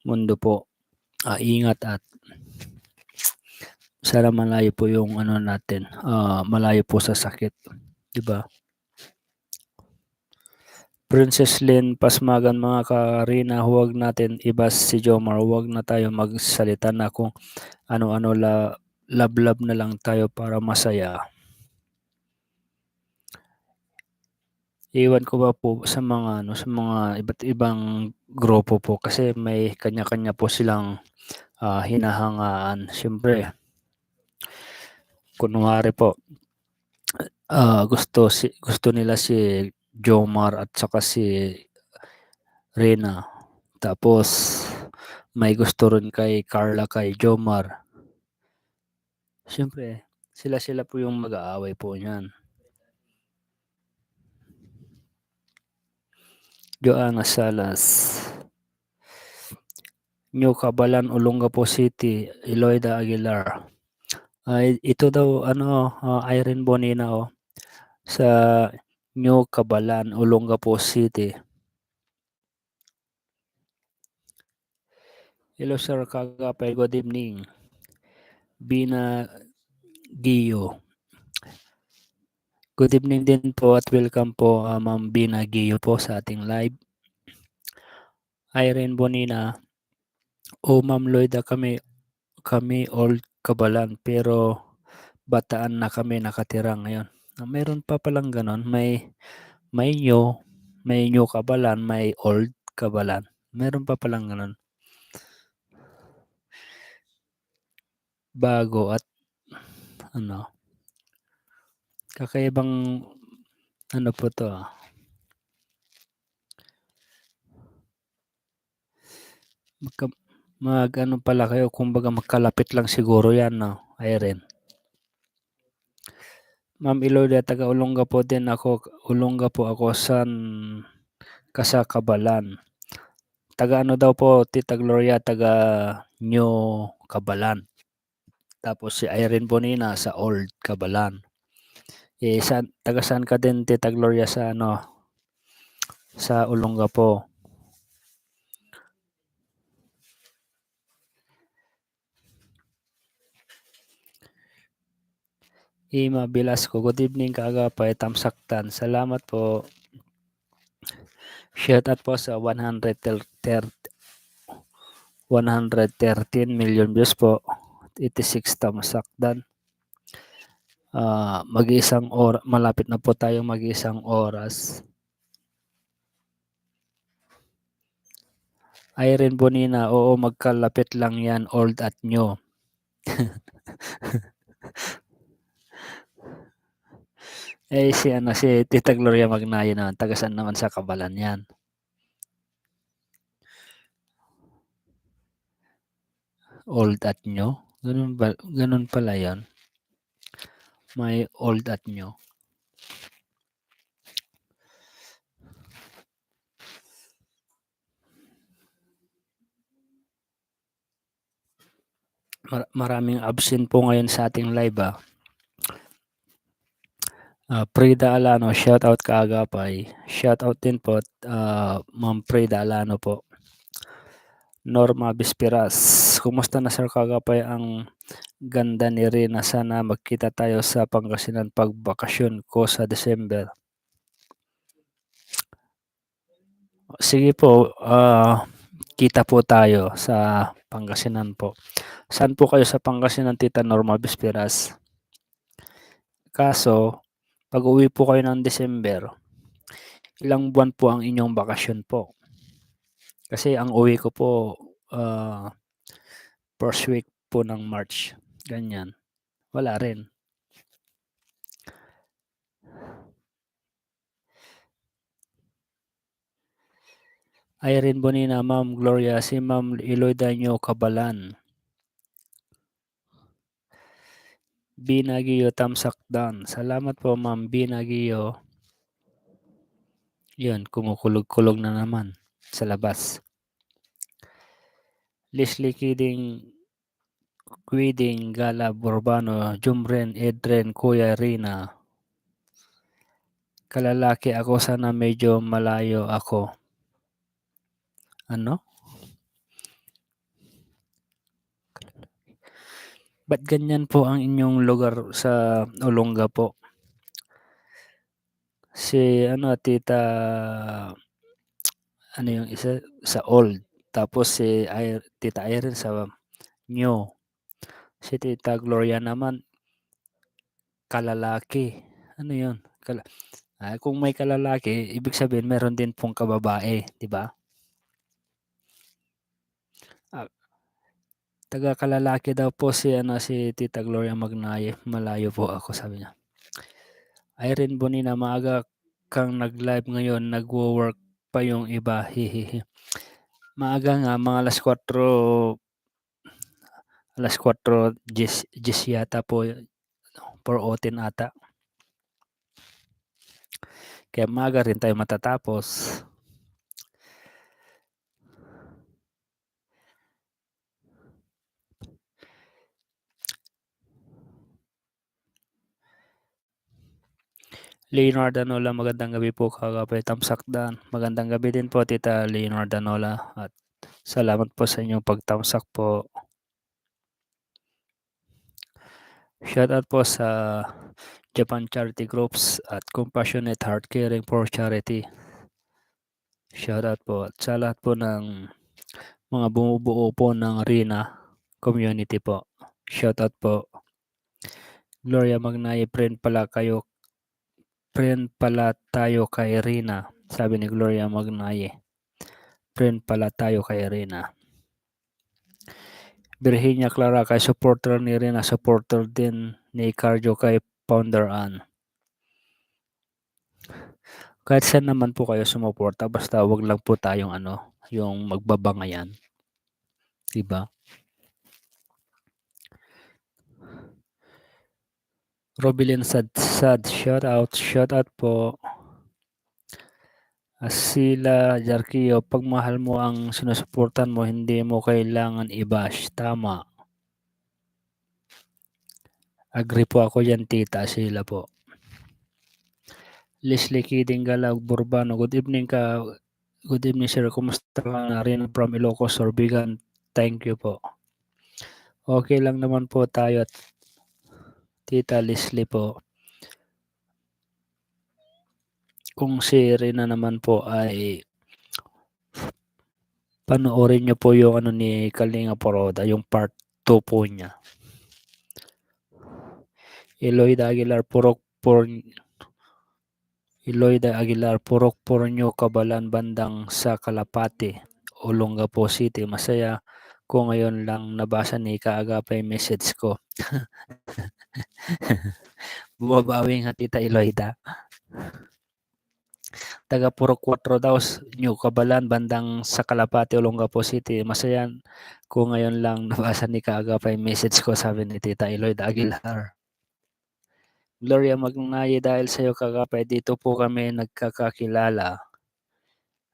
mundo po, ingat at sana malayo po yung natin, malayo po sa sakit, di ba? Princess Lynn Pasmagan, mga Karina, huwag natin ibas si Jomar, huwag na tayo magsalita na kung ano-ano, love na lang tayo para masaya. Iwan ko ba po sa mga iba't ibang grupo po kasi may kanya-kanya po silang hinahangaan. Siyempre, kunwari po, gusto nila si Jomar at saka si Rina. Tapos may gusto rin kay Carla kay Jomar. Siyempre, sila po yung mag-aaway po niyan. Joanna Salas, New Cabalan, Olongapo City, Eloida Aguilar. Ito daw Irene Bonina sa New Cabalan, Olongapo City. Hello sir, kagapay, good evening. Bina Giyo. Good evening din po at welcome po Ma'am Bina Giyo po sa ating live. Irene Bonina, Ma'am Loida, kami old Cabalan pero Bataan na kami nakatira ngayon. Meron pa palang ganon, may new Cabalan, may old Cabalan. Meron pa palang ganon. Bago at kakaibang po to. Pala kayo, kumbaga magkalapit lang siguro yan, Irene. Ma'am Iloida, taga Olongapo din ako. Olongapo ako, Kasa Cabalan. Taga daw po, Tita Gloria, taga New Cabalan. Tapos si Irene Bonina sa Old Cabalan. Taga saan ka din, Tita Gloria, sa sa Olongapo? Ima Velasco, good evening kaagapay, Tamsaktan. Salamat po. Shout out po sa 113 million views po. 86 Tamsaktan. Malapit na po tayo mag-isang oras. Irene Bonina, oo, magkalapit lang yan, old at new. Si Tita Gloria Magnayo naman, taga saan naman sa Cabalan yan? Old at new? Ganun pala yan. May old at new. Maraming absent po ngayon sa ating live. Prida Alano, shout out kaagapay. Shout out din po Ma'am Prida Alano po. Norma Bispiras, kumusta na sir kagapay? Ang ganda ni Rina, sana magkita tayo sa Pangasinan pagbakasyon ko sa December. Sige po, kita po tayo sa Pangasinan po. Saan po kayo sa Pangasinan, Tita Norma Bispiras? Kaso, Pag-uwi po kayo ng December, ilang buwan po ang inyong bakasyon po? Kasi ang uwi ko po, first week po ng March, ganyan. Wala rin. Irene Bonina, Ma'am Gloria, si Ma'am Iloida Nyo Kabalan. Binagiyo Tamsakdan. Salamat po, Ma'am Binagiyo. Yun, kumukulog-kulog na naman sa labas. Leslie Quiding, Gala Borbano, Jumren, Edren, Kuya Rina. Kalalaki ako, sana medyo malayo ako. Ano? Ba't ganyan po ang inyong lugar sa Olonga po? Si tita, ano yung isa sa old. Tapos si tita Irene sa new. Si tita Gloria naman kalalaki. Ano yun? Kung may kalalaki, ibig sabihin meron din pong kababae, di ba? Taga kalalaki daw po si Tita Gloria Magnaye. Malayo po ako, sabi niya. Irene Bonina, maaga kang nag-live ngayon, nagwo-work pa yung iba. Hihihi. Maaga nga, mga alas 4:10 yata po, 4:10 ata. Kaya maaga rin tayo matatapos. Leonard Danola, magandang gabi po kagapay Tamsakdan. Magandang gabi din po Tita Leonard Danola at salamat po sa inyong pagtamsak po. Shoutout po sa Japan Charity Groups at Compassionate Heart Caring for Charity. Shoutout po at sa lahat po ng mga bumubuo po ng Rina community po. Shoutout po. Gloria Magnaye, friend pala tayo kay Rina. Sabi ni Gloria Magnaye. Friend pala tayo kay Rina. Virginia Clara, kay supporter ni Rina, supporter din ni Cardio kay Founder Ann. Kahit saan naman po kayo sumuporta, basta wag lang po tayong yung magbabangayan. Diba? Robilin Sad, shout out po. Asila Jarkio, pag mahal mo ang sinusuportan mo, hindi mo kailangan i-bash. Tama. Agree po ako yan, Tita Asila po. Leslie Kiding Galag Burbano, good evening sir, kumusta ka na rin from Ilocos, Sorbigan? Thank you po. Okay lang naman po tayo at Tita Leslie po. Kung si Rina naman po ay panoorin niyo po yung ni Kalinga Poroda, yung part 2 po niya. Iloida Aguilar, Purok Pornyo, Kabalan, bandang sa Kalapate, Olongapo City. Masaya ko ngayon lang nabasa ni Kaagapay message ko. Bumabawi nga Tita Iloida. Taga Purok 4 daw, New Kabalan, bandang sa Kalapate, Olongapo City. Masaya ko ngayon lang nabasa ni Kaagapay message ko, sabi ni Tita Iloida Aguilar. Gloria Magnaye, dahil sa iyo Kagapay, dito po kami nagkakakilala.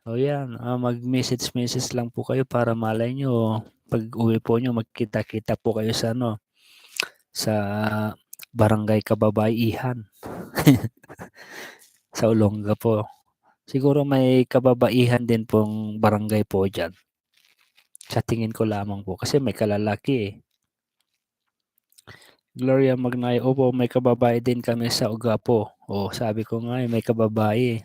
O yan, mag-message lang po kayo para malay nyo, pag uwi po nyo, magkita-kita po kayo sa sa Barangay Kababaihan. Sa Olonga po. Siguro may kababaihan din pong barangay po dyan. Sa tingin ko lamang po, kasi may kalalaki eh. Gloria Magnaye, opo, may kababae din kami sa Ugapo. O, sabi ko nga, may kababae.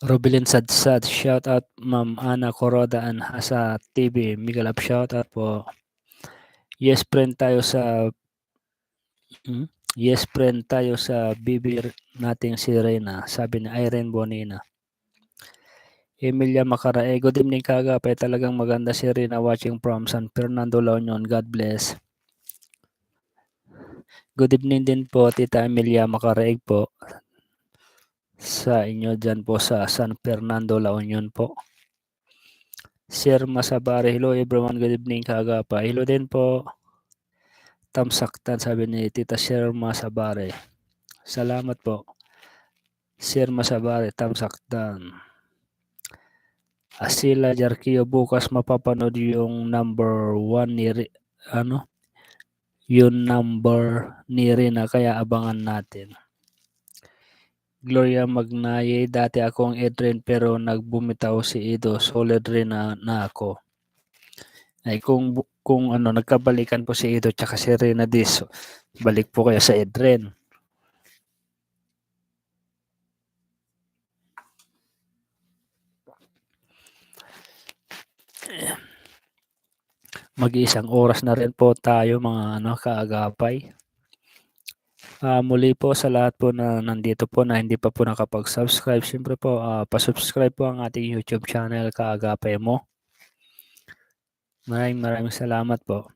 Robilin Sadsad, shout out Ma'am Ana Coroda and Hasa TV. Miguel up, shout out po. Yes, friend tayo sa Yes friend tayo sa bibir nating si Reyna, sabi ni Irene Bonina. Emilia Macarae, good evening kagapay, talagang maganda si Reyna watching from San Fernando, La Union, God bless. Good evening din po Tita Emilia Macarae po sa inyo dyan po sa San Fernando, La Union po. Sir Masabare, hello everyone, good evening kagapay. Hello din po. Tamsaktan, sabi ni Tita Sir Masabare. Salamat po. Sir Masabare, Tamsaktan. Asila Jarkio, bukas mapapanood yung number 1 ni yung number ni Rina, kaya abangan natin. Gloria Magnaye, dati akong Edren pero nagbumitaw si Ido, solid rin na ako. Ay kung nagkabalikan po si Ido tsaka si Rina Dis, balik po kayo sa Edren. Mag-iisang oras na rin po tayo mga kaagapay. Muli po sa lahat po na nandito po na hindi pa po nakapag-subscribe, siyempre po pa-subscribe po ang ating YouTube channel Kaagapay Mo. Maraming salamat po.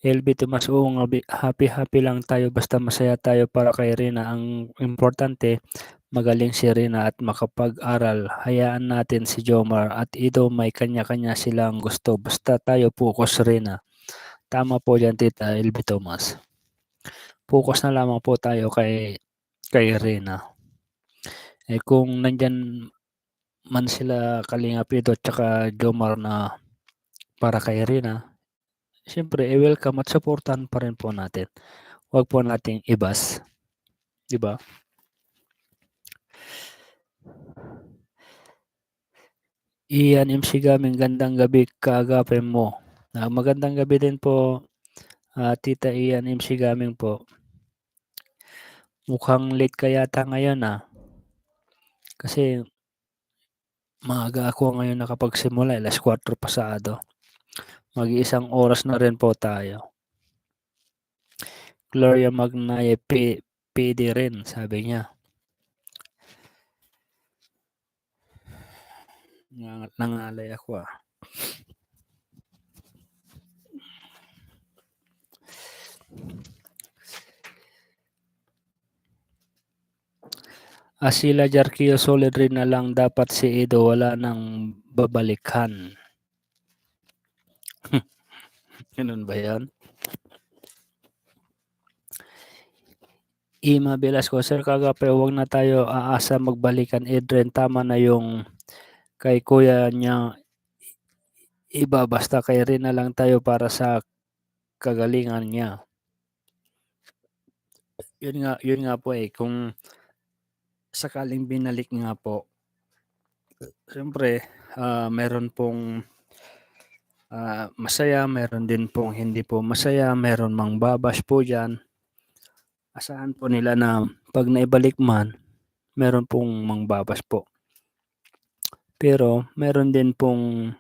LB Tomas, happy lang tayo basta masaya tayo para kay Rina. Ang importante, magaling si Rina at makapag-aral. Hayaan natin si Jomar at Ido, may kanya-kanya silang gusto. Basta tayo focus Rina. Tama po dyan Tita LB Tomas. Focus na lamang po tayo kay Rina. Kung nandyan man sila Kalinga Pito at saka Jomar na para kay Rina, siyempre welcome at supportan pa rin po natin. Huwag po nating ibas. Diba? Ian MC Gaming, gandang gabi kaagapin mo. Magandang gabi din po Tita Ian MC Gaming po. Mukhang late ka yata ngayon kasi maaga ako ngayon nakapagsimula, alas 4 pasado. Mag-iisang oras na rin po tayo. Gloria Magnaye, PD rin, sabi niya. Nangalay ako Asila Jarkio, solid rin na lang dapat si Ido, wala nang babalikan. Ganun ba yan? Ima Velasco, Sir Kagapay, huwag na tayo aasa magbalikan Edren, tama na yung kay kuya niya iba, basta kay rin na lang tayo para sa kagalingan niya. Yun nga po kung sakaling binalik nga po, siyempre meron pong masaya, meron din pong hindi po masaya, meron mang babash po dyan. Asahan po nila na pag naibalik man, meron pong mang babash po. Pero meron din pong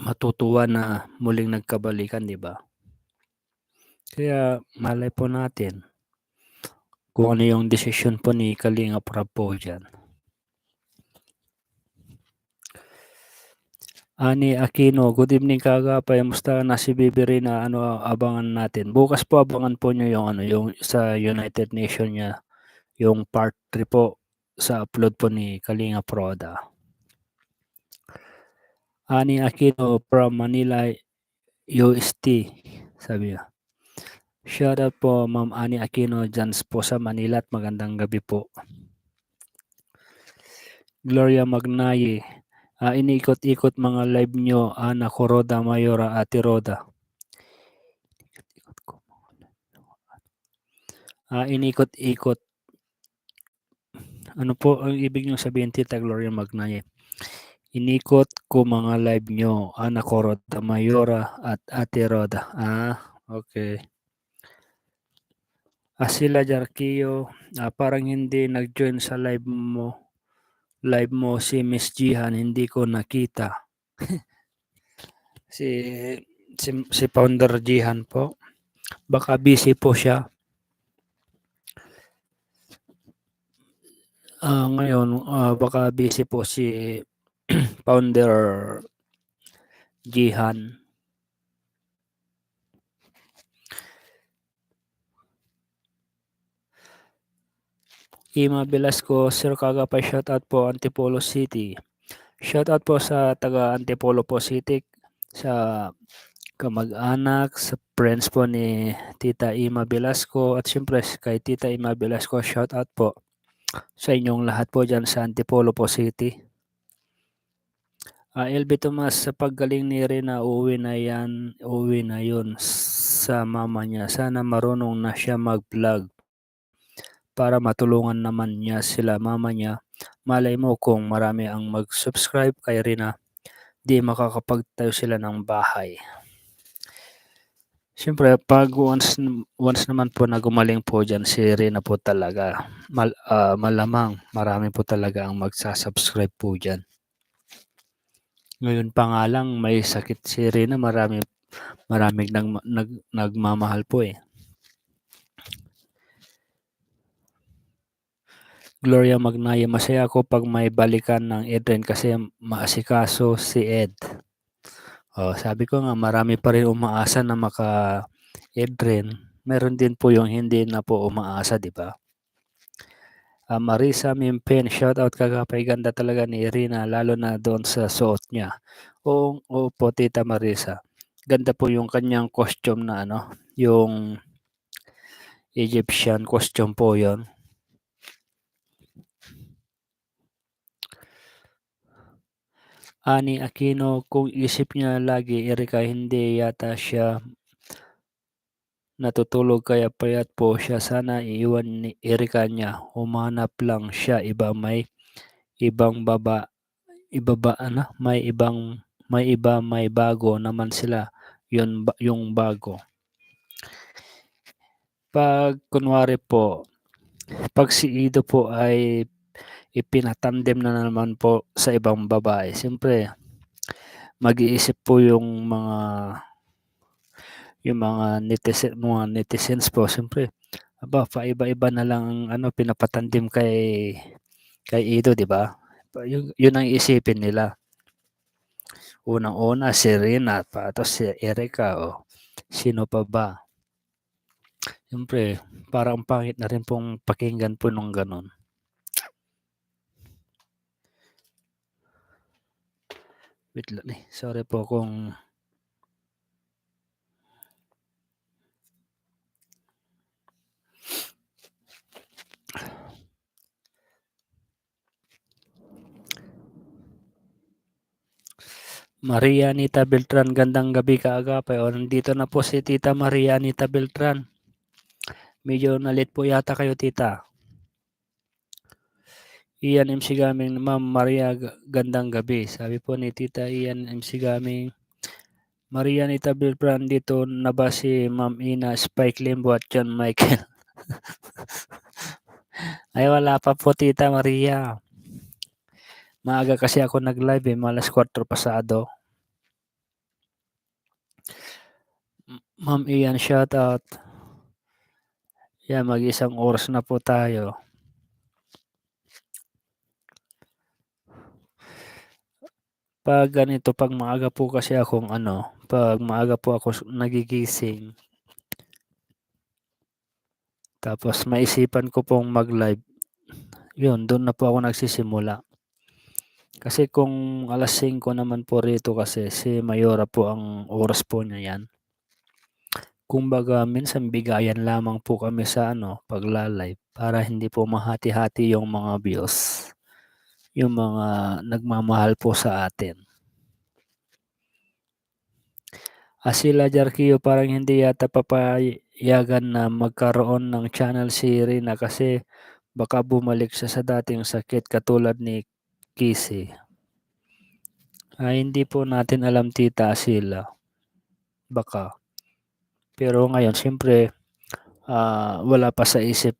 matutuwa na muling nagkabalikan, di ba? Kaya malay po natin kung ano yung desisyon po ni Kalinga Prab po dyan. Ani Aquino, good evening kagapay. Musta na si Bibi Rina, abangan natin. Bukas po abangan po nyo yung sa United Nations niya, yung part 3 po sa upload po ni Kalinga Proda. Ani Aquino from Manila, UST, sabi niya. Shout out po Ma'am Ani Aquino dyan po sa Manila at magandang gabi po. Gloria Magnaye, iniikot-ikot mga live nyo, Ana Coroda, Mayora, Ate Roda. Inikot-ikot. Ano po ang ibig nyo sabihin, Tita Gloria Magnaye? Inikot ko mga live nyo, Ana Coroda, Mayora, at Ate Roda. Okay. Asila Jarkio, parang hindi nag-join sa live mo si Miss Jihan, hindi ko nakita. Si si Founder Jihan po, baka busy po siya. Ngayon, baka busy po si Founder Jihan. Ima Velasco, Sir Kagapay, shoutout po Antipolo City. Shoutout po sa taga Antipolo po City, sa kamag-anak, sa friends po ni Tita Ima Velasco, at siyempre kay Tita Ima Velasco, shoutout po sa inyong lahat po dyan sa Antipolo po City. LB Tomas, sa paggaling ni Rina, uuwi na yun sa mama niya. Sana marunong na siya mag-vlog para matulungan naman niya sila mama niya. Malay mo kung marami ang mag-subscribe kay Rina, di makakapagtayo sila ng bahay. Siyempre, pag once naman po na gumaling po dyan si Rina po talaga, malamang marami po talaga ang magsasubscribe po dyan. Ngayon pa nga lang may sakit si Rina, maraming nagmamahal po eh. Gloria Magnaya, masaya ako pag may balikan ng Edren kasi maasikaso si Ed. Sabi ko nga marami pa rin umaasa na maka-Edren. Meron din po yung hindi na po umaasa, di ba? Marisa Mimpen, shoutout Kagapay, ganda talaga ni Irina, lalo na doon sa suot niya. Oo po, Tita Marisa. Ganda po yung kanyang costume na yung Egyptian costume po yon. Ani Aquino, kung isip niya lagi Erika, hindi yata siya natutulog kaya payat po siya. Sana iiwan ni Erika niya. Humanap lang siya may bago naman sila. Yung bago. Pag kunwari po, pag si Ido po ay ipinatandem na naman po sa ibang babae, siyempre mag-iisip po yung mga netizens po, siyempre paiba-iba na lang ang pinapatandem kay Ido, di ba? Yun ang isipin nila. Unang-una si Rina, tapos si Erika, sino pa ba? Siyempre, parang pangit na rin pong pakinggan po nung ganon. Wait lang eh. Sorry po kung Maria Anita Beltran, gandang gabi Kaagapay. Nandito na po si Tita Maria Anita Beltran. Medyo na-late po yata kayo, Tita. Ian MC Gaming, Ma'am Maria, gandang gabi. Sabi po ni Tita Ian MC Gaming, Maria Anita Beltran, dito na ba si Ma'am Ina, Spike Limbo at John Michael? Ay, wala pa po, Tita Maria. Maaga kasi ako nag-live malas 4 pasado. Ma'am Ian, shout out. Mag-isang oras na po tayo. Pag ganito, pag maaga po kasi akong pag maaga po ako nagigising, tapos maisipan ko pong mag-live, yun, doon na po ako nagsisimula. Kasi kung alas 5 naman po rito kasi si Mayora po ang oras po niya yan. Kumbaga minsan bigayan lamang po kami sa pagla-live para hindi po mahati-hati yung mga views, yung mga nagmamahal po sa atin. Asila Jarquillo, parang hindi yata papayagan na magkaroon ng channel si Rina kasi baka bumalik siya sa dating sakit katulad ni Kisi. Hindi po natin alam, Tita Asila. Baka. Pero ngayon, siyempre, wala pa sa isip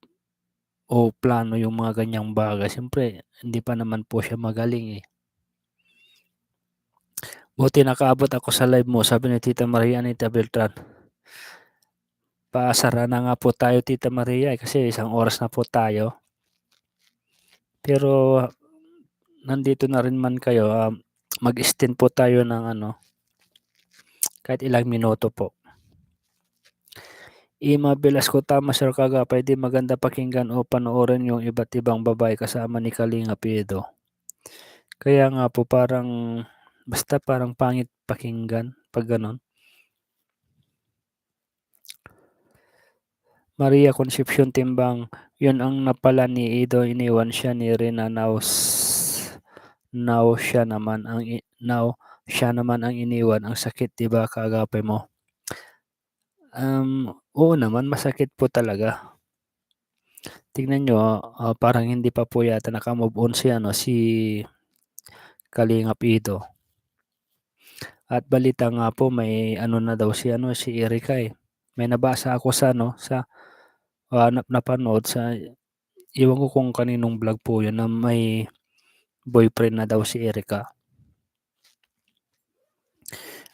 o plano yung mga ganyang bagay. Siyempre, hindi pa naman po siya magaling eh. Buti nakaabot ako sa live mo, sabi ni Tita Maria Anita Beltran. Paasara na nga po tayo, Tita Maria, kasi 1 oras na po tayo. Pero nandito na rin man kayo, mag-extend po tayo ng kahit ilang minuto po. Ima Velasco, tama Sir Kagapay, di maganda pakinggan o panoorin yung iba't ibang babae kasama ni Kalinga Edo. Kaya nga po basta parang pangit pakinggan pag ganon. Maria Concepcion Timbang, yun ang napala ni Edo, iniwan siya ni Rina now siya naman ang iniwan. Ang sakit, diba Kagapay mo? Oo naman, masakit po talaga. Tignan nyo, parang hindi pa po yata naka-move on si Kalingap Edo. At balita nga po may na daw si Erika eh. May nabasa ako sa napanood sa iwan ko kung kaninong vlog po yun na may boyfriend na daw si Erika.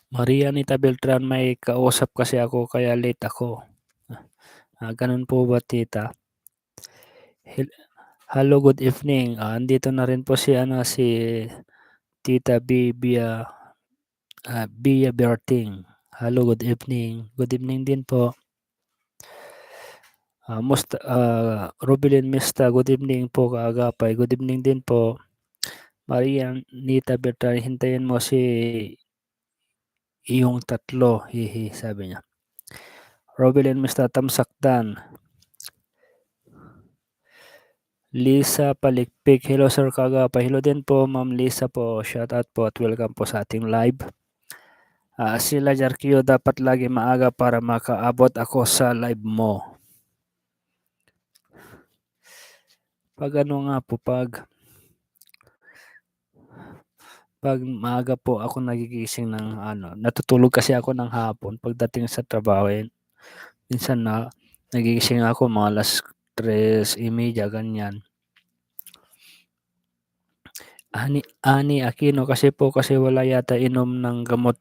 Maria Anita Beltran, may kausap kasi ako kaya late ako. Ganun po ba, tita? Hello, good evening. Andito na rin po si Tita Bia Berting. Hello, good evening. Good evening din po. Rubilin Mista, good evening po Kaagapay. Good evening din po. Maria Anita Bertran, hintayin mo si iyong tatlo. Hihi, sabi niya. Rubilin Mista, Tamsakdan. Lisa Palikpik, hello Sir Kaagapay. Hello din po Ma'am Lisa po. Shout out po at welcome po sa ating live. Sila Jarkio, dapat lagi maaga para makaabot ako sa live mo. Pag nga po, pag maaga po ako nagigising ng natutulog kasi ako ng hapon pagdating sa trabaho. Minsan nagigising ako mga 3:30 ganyan. Ani Aquino, kasi wala yata inom ng gamot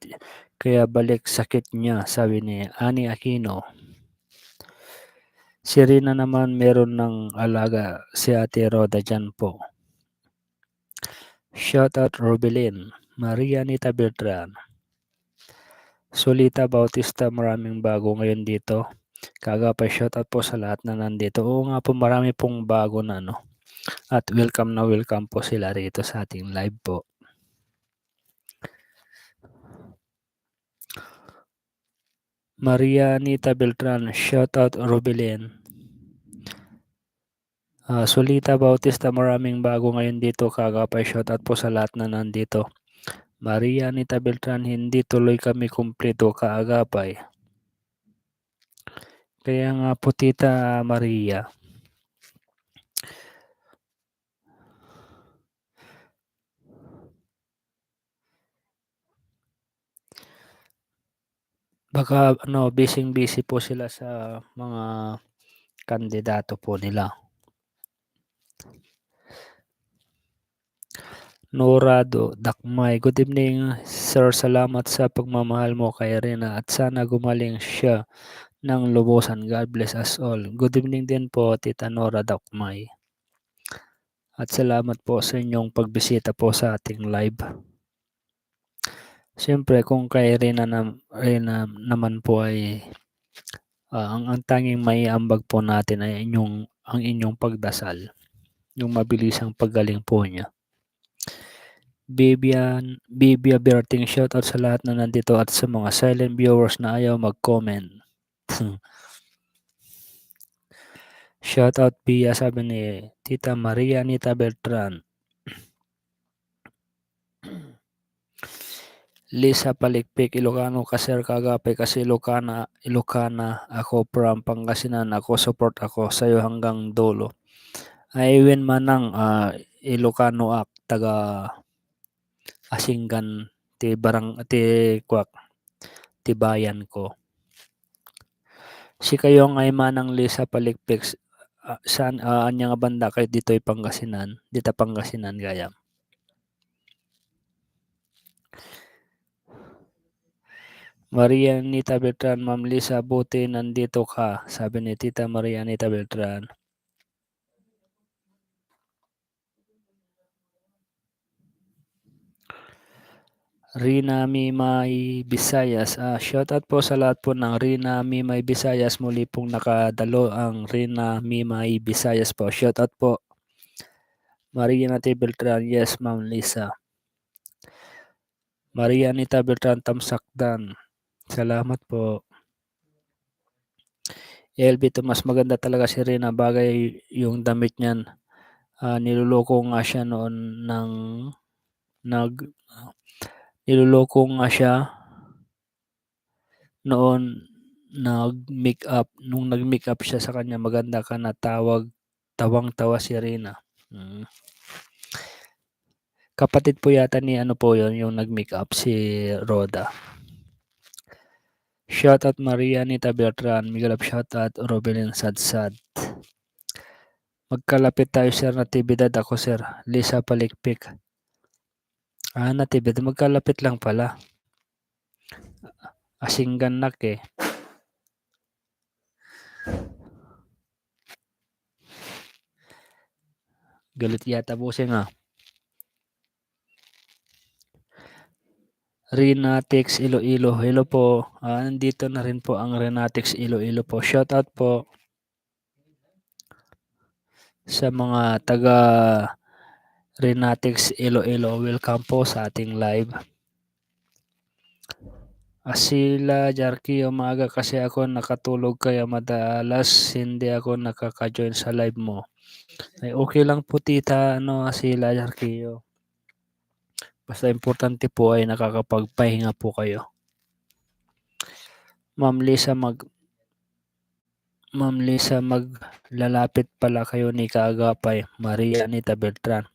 kaya balik sakit niya, sabi ni Ani Aquino. Si Rina naman meron ng alaga si Ate Roda dyan po. Shout out Robelin, Maria Anita Beltran. Solita Bautista, maraming bago ngayon dito. Kagapay, shout out po sa lahat na nandito. Oo nga po, marami pong bago na At welcome po sila rito sa ating live po. Maria Anita Beltran, shout out Robelin. Solita Bautista, maraming bago ngayon dito. Kagapay, shout out po sa lahat na nandito. Maria Anita Beltran, hindi tuloy kami kumpleto Kaagapay. Kaya nga po Tita Maria. Baka busy po sila sa mga kandidato po nila. Norado Dakmay, good evening sir, salamat sa pagmamahal mo kay Rina at sana gumaling siya ng lubusan. God bless us all. Good evening din po Tita Nora Dakmay. At salamat po sa inyong pagbisita po sa ating live. Siyempre kung kay Rina naman po ay ang tanging maiambag po natin ay ang inyong pagdasal. Yung mabilisang paggaling po niya. Bibia Berting, shoutout sa lahat na nandito at sa mga silent viewers na ayaw mag-comment. Shoutout Bia, sabi ni Tita Maria Anita Beltran. Lisa Palikpik, Ilocano ka Sir Kagapay kasi Ilocana ako from Pangasinan. Ako support ako sa iyo hanggang dulo. Ay win manang Ilocano ak taga Asinggan ti bayan ko. Si kayo ay manang Lisa Palikpik saan anya nga banda kay dito'y Pangasinan, Pangasinan gayam. Maria Anita Beltran, Ma'am Lisa, buti nandito ka, sabi ni Tita Maria Anita Beltran. Rina Mimay Visayas. Shoutout po sa lahat po ng Rina Mimay Visayas. Muli pong nakadalo ang Rina Mimay Visayas po. Shoutout po. Maria Anita Beltran. Yes, Ma'am Lisa. Maria Anita Beltran Tamsakdan. Salamat po. LB Tomas, maganda talaga si Rina. Bagay yung damit niyan. Niloloko nga siya noon niloloko nga siya noon nung nag-make up siya sa kanya, maganda ka na, tawang-tawa si Rina. Kapatid po yata ni ano po yon yung nag-make up, si Roda. Shoutout Maria Anita Beltran, Miguel shoutout Robelin Sadsad. Magkalapit tayo sir, natibidad ako sir, Lisa Palikpik. Natibidad, magkalapit lang pala. Asingganak eh. Galit yata busing Renatix Iloilo. Hello po. Nandito na rin po ang Renatix Iloilo po. Shoutout po sa mga taga Renatix Iloilo. Welcome po sa ating live. Asila Jarky, umaga kasi ako nakatulog kaya madalas hindi ako nakaka-join sa live mo. Ay, okay lang po tita, Asila Jarky. Basta importante po ay nakakapagpahinga po kayo. Ma'am Lisa, maglalapit pala kayo ni Kaagapay, Maria Anita Beltran.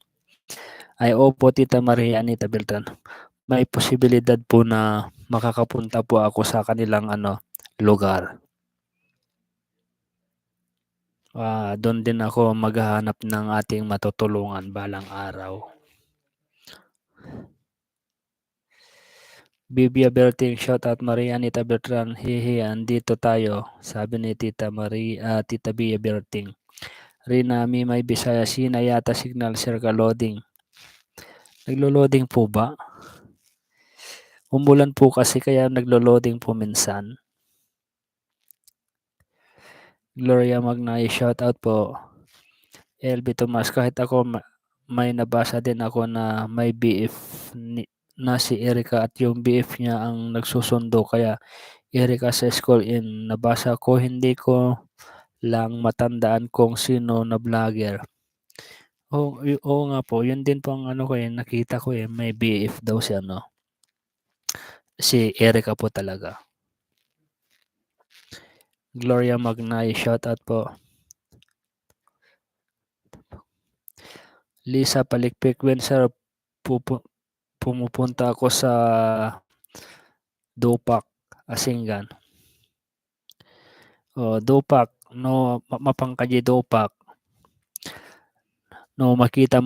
Ay, opo, Tita Maria Anita Beltran. May posibilidad po na makakapunta po ako sa kanilang lugar. Doon din ako maghahanap ng ating matutulungan balang araw. Bibia Berting, shoutout Maria Anita Beltran. Hihi, andito tayo, sabi ni Tita Bia Berting. Rina Mimay Bisaya, Sina yata signal circle loading. Naglo-loading po ba? Umulan po kasi kaya naglo-loading po minsan. Gloria Magnay, shoutout po. LB Tomas, kahit ako may nabasa din ako na may BF na si Erica at yung BF niya ang nagsusundo, kaya Erica sa school in. Nabasa ko, hindi ko lang matandaan kung sino na vlogger. Oo nga po, yun din po ang nakita ko may BF daw si si Erica po talaga. Gloria Magnay, shoutout po. Lisa Palikpik, when sir pumupunta ako sa Dupak, Asingan. Dupak, mapangkaji Dupak. Makita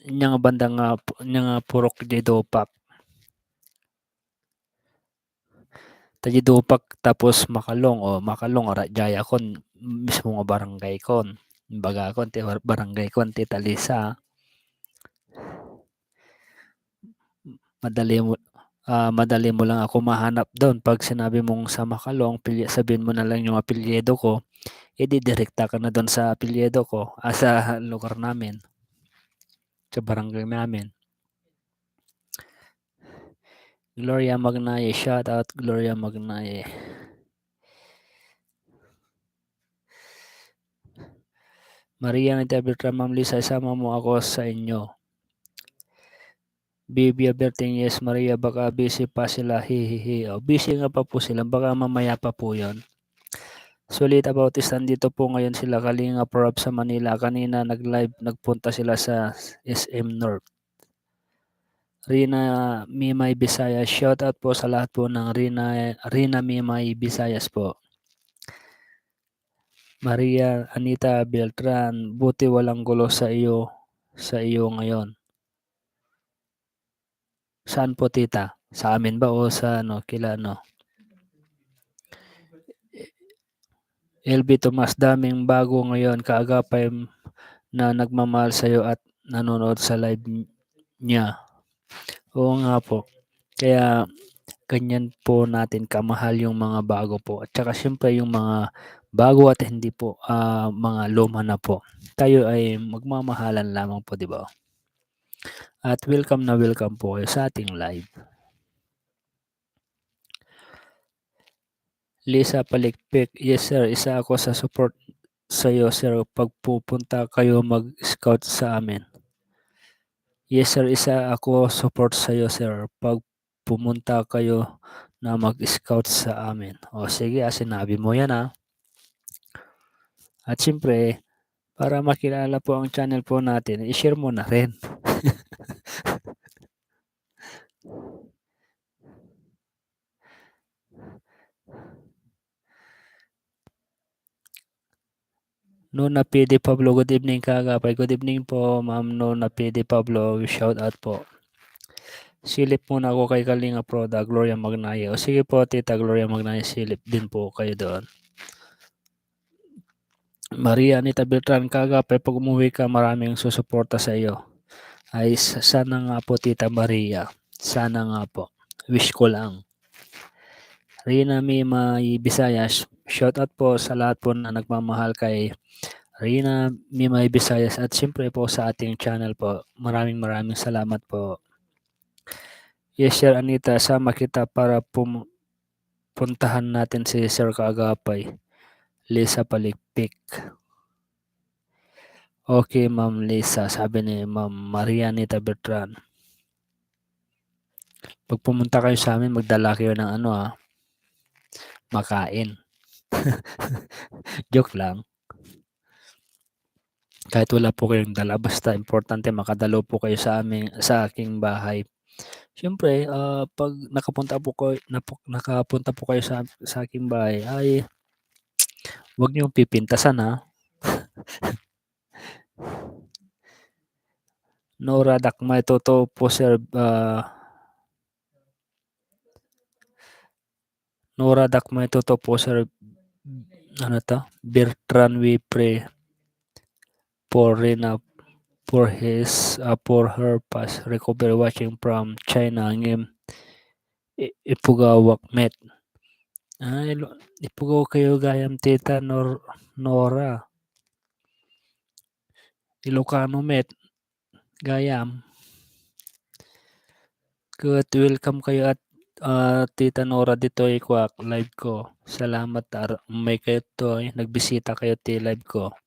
niya nga bandang nga purok di Dupak. Taji Dupak tapos Makalong Jaya kon mismo nga barangay kon. Baga kon ti barangay kon ti Talisa. Madali mo lang ako mahanap doon. Pag sinabi mong sa Makalong, sabihin mo na lang yung apelyido ko, direkta ka na doon sa apelyido ko, sa lugar namin, sa barangay namin. Gloria Magnaye, shout out Gloria Magnaye. Maria Anita Beltran, Ma'am Lisa, isama mo ako sa inyo. Bibia Berting, yes Maria, baka busy pa sila, hihihi. Busy nga pa po sila, baka mamaya pa po yon. Sulit about is, nandito po ngayon sila Kalinga Prab sa Manila. Kanina nagpunta sila sa SM North. Rina Mimay Visayas, shout out po sa lahat po ng Rina Mimay Visayas po. Maria Anita Beltran, buti walang gulo sa iyo ngayon. Saan po tita? Sa amin ba o sa kila LB Tomas, daming bago ngayon kaagapay na nagmamahal sa'yo at nanonood sa live niya. Oo nga po. Kaya ganyan po natin kamahal yung mga bago po at saka siyempre yung mga bago at hindi po, mga luma na po. Tayo ay magmamahalan lamang po, 'di ba? At welcome na welcome po kayo sa ating live. Lisa Palikpik, yes sir, isa ako sa support sa'yo sir 'pag pupunta kayo mag-scout sa amin. Yes sir, isa ako support sa'yo sir 'pag pumunta kayo na mag-scout sa amin. O sige, sinabi mo 'yan, At siyempre para makilala po ang channel po natin, i-share mo na rin. Nona PD Pablo, good evening kaagapay. Good evening po Ma'am Nona PD Pablo, shout out po. Silip muna ako kay Kalinga Proda, Gloria Magnaye. O sige po Tita Gloria Magnaye, silip din po kayo doon. Maria Anita Beltran, kaagapay pag umuwi ka maraming susuporta sa iyo. Ay sana nga po Tita Maria, sana nga po. Wish ko lang. Rina Mima Visayas, shout out po sa lahat po na nagmamahal kay Rina Mimay Visayas at siyempre po sa ating channel po. Maraming salamat po. Yes, Sir Anita, sama kita para puntahan natin si Sir Kaagapay. Lisa Palikpik. Okay, Ma'am Lisa, sabi ni Ma'am Maria Anita Bertran. Pag pumunta kayo sa amin, magdala kayo ng makain. Joke lang. Kahit wala po kayong dala, basta importante makadalo po kayo sa aking bahay. Siyempre, pag nakapunta po kayo sa aking bahay, ay huwag niyong pipintasan, Nora Dakmay, totoo po sir, Nora Dakmay, totoo po sir, Bertrand Wipre for Rina for her past recovery watching from China ngim Ipugawak met. Ipugaw kayo gayam Tita Nora. Ilocano met. Gayam. Good, welcome kayo at Tita Nora dito ikwak live ko. Salamat may kayo to nagbisita kayo ti live ko.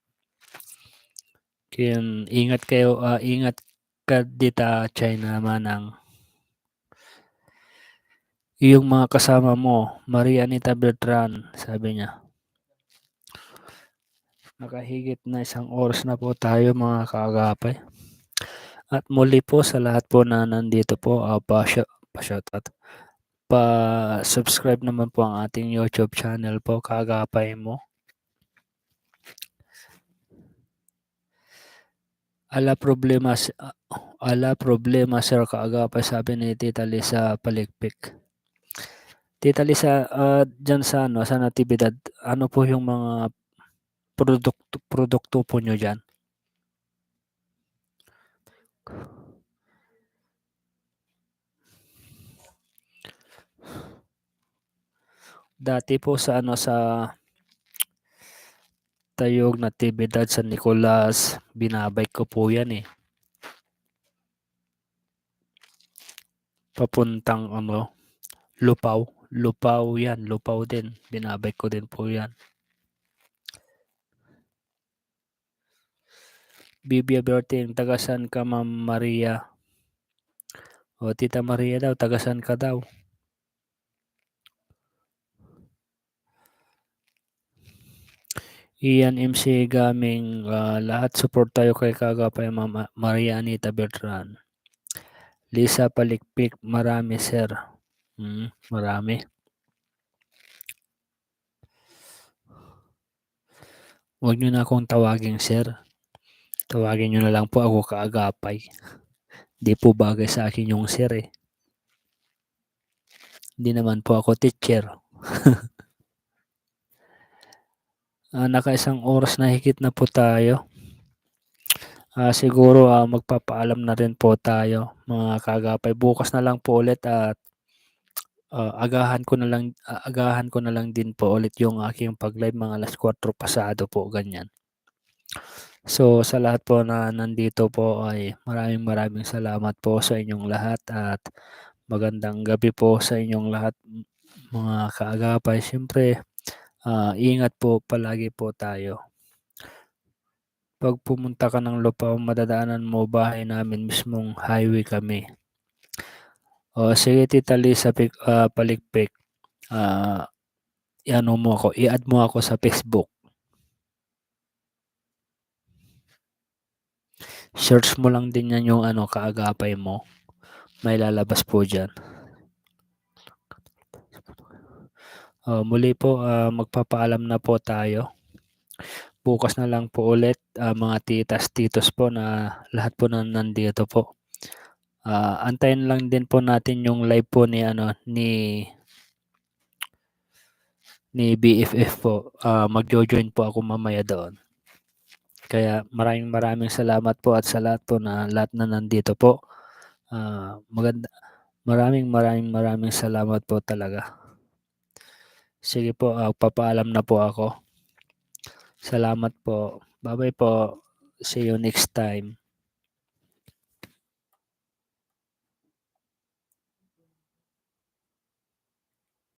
Kaya ingat kayo, ingat ka dita China manang. Yung mga kasama mo, Maria Anita Beltran, sabi niya. Nakahigit na 1 oras na po tayo mga kaagapay. At muli po sa lahat po na nandito po, pa-shoutout. Pa-subscribe naman po ang ating YouTube channel po, Kaagapay mo. Ala problema sir Kaagapay, sabi ni Tita Lisa Palikpik. Tita Lisa, dyan sa natibidad, ano po yung mga produkto po nyo dyan? Dati po sa Tayog Natividad sa Nicolas, binabike ko po yan papuntang Lupaw yan, Lupaw din, binabike ko din po yan. Bibia Berting, tagasan ka Ma'am Maria? O Tita Maria daw, tagasan ka daw? Ian MC Gaming, lahat support tayo kay Kaagapay Ma'am Maria Anita Bertran. Lisa Palikpik, marami sir. Marami. Huwag nyo na akong tawagin sir. Tawagin nyo na lang po ako Kaagapay. Di po bagay sa akin yung sir Hindi naman po ako teacher. Naka-isang oras na higit na po tayo. Siguro, magpapaalam na rin po tayo mga kaagapay. Bukas na lang po ulit at, agahan ko na lang din po ulit yung aking pag-live mga 4:00 pasado po, ganyan. So, sa lahat po na nandito po ay maraming salamat po sa inyong lahat at magandang gabi po sa inyong lahat, mga kaagapay. Siyempre, ingat po palagi po tayo. 'Pag pumunta ka ng Lupao madadaanan mo bahay namin mismong highway kami. O sige Tita Liz Palikpik, i-ano mo ako, i-add mo ako sa Facebook. Search mo lang din yan yung ano, kaagapay mo. May lalabas po diyan. Muli po, magpapaalam na po tayo. Bukas na lang po ulit, mga titas, titos po na lahat po na nandito po. Antayin lang din po natin yung live po ni ano, ni BFF po. Magjo-join po ako mamaya doon. Kaya maraming salamat po at sa lahat po na lahat na nandito po. Maraming salamat po talaga. Sige po, papaalam na po ako. Salamat po. Bye-bye po. See you next time.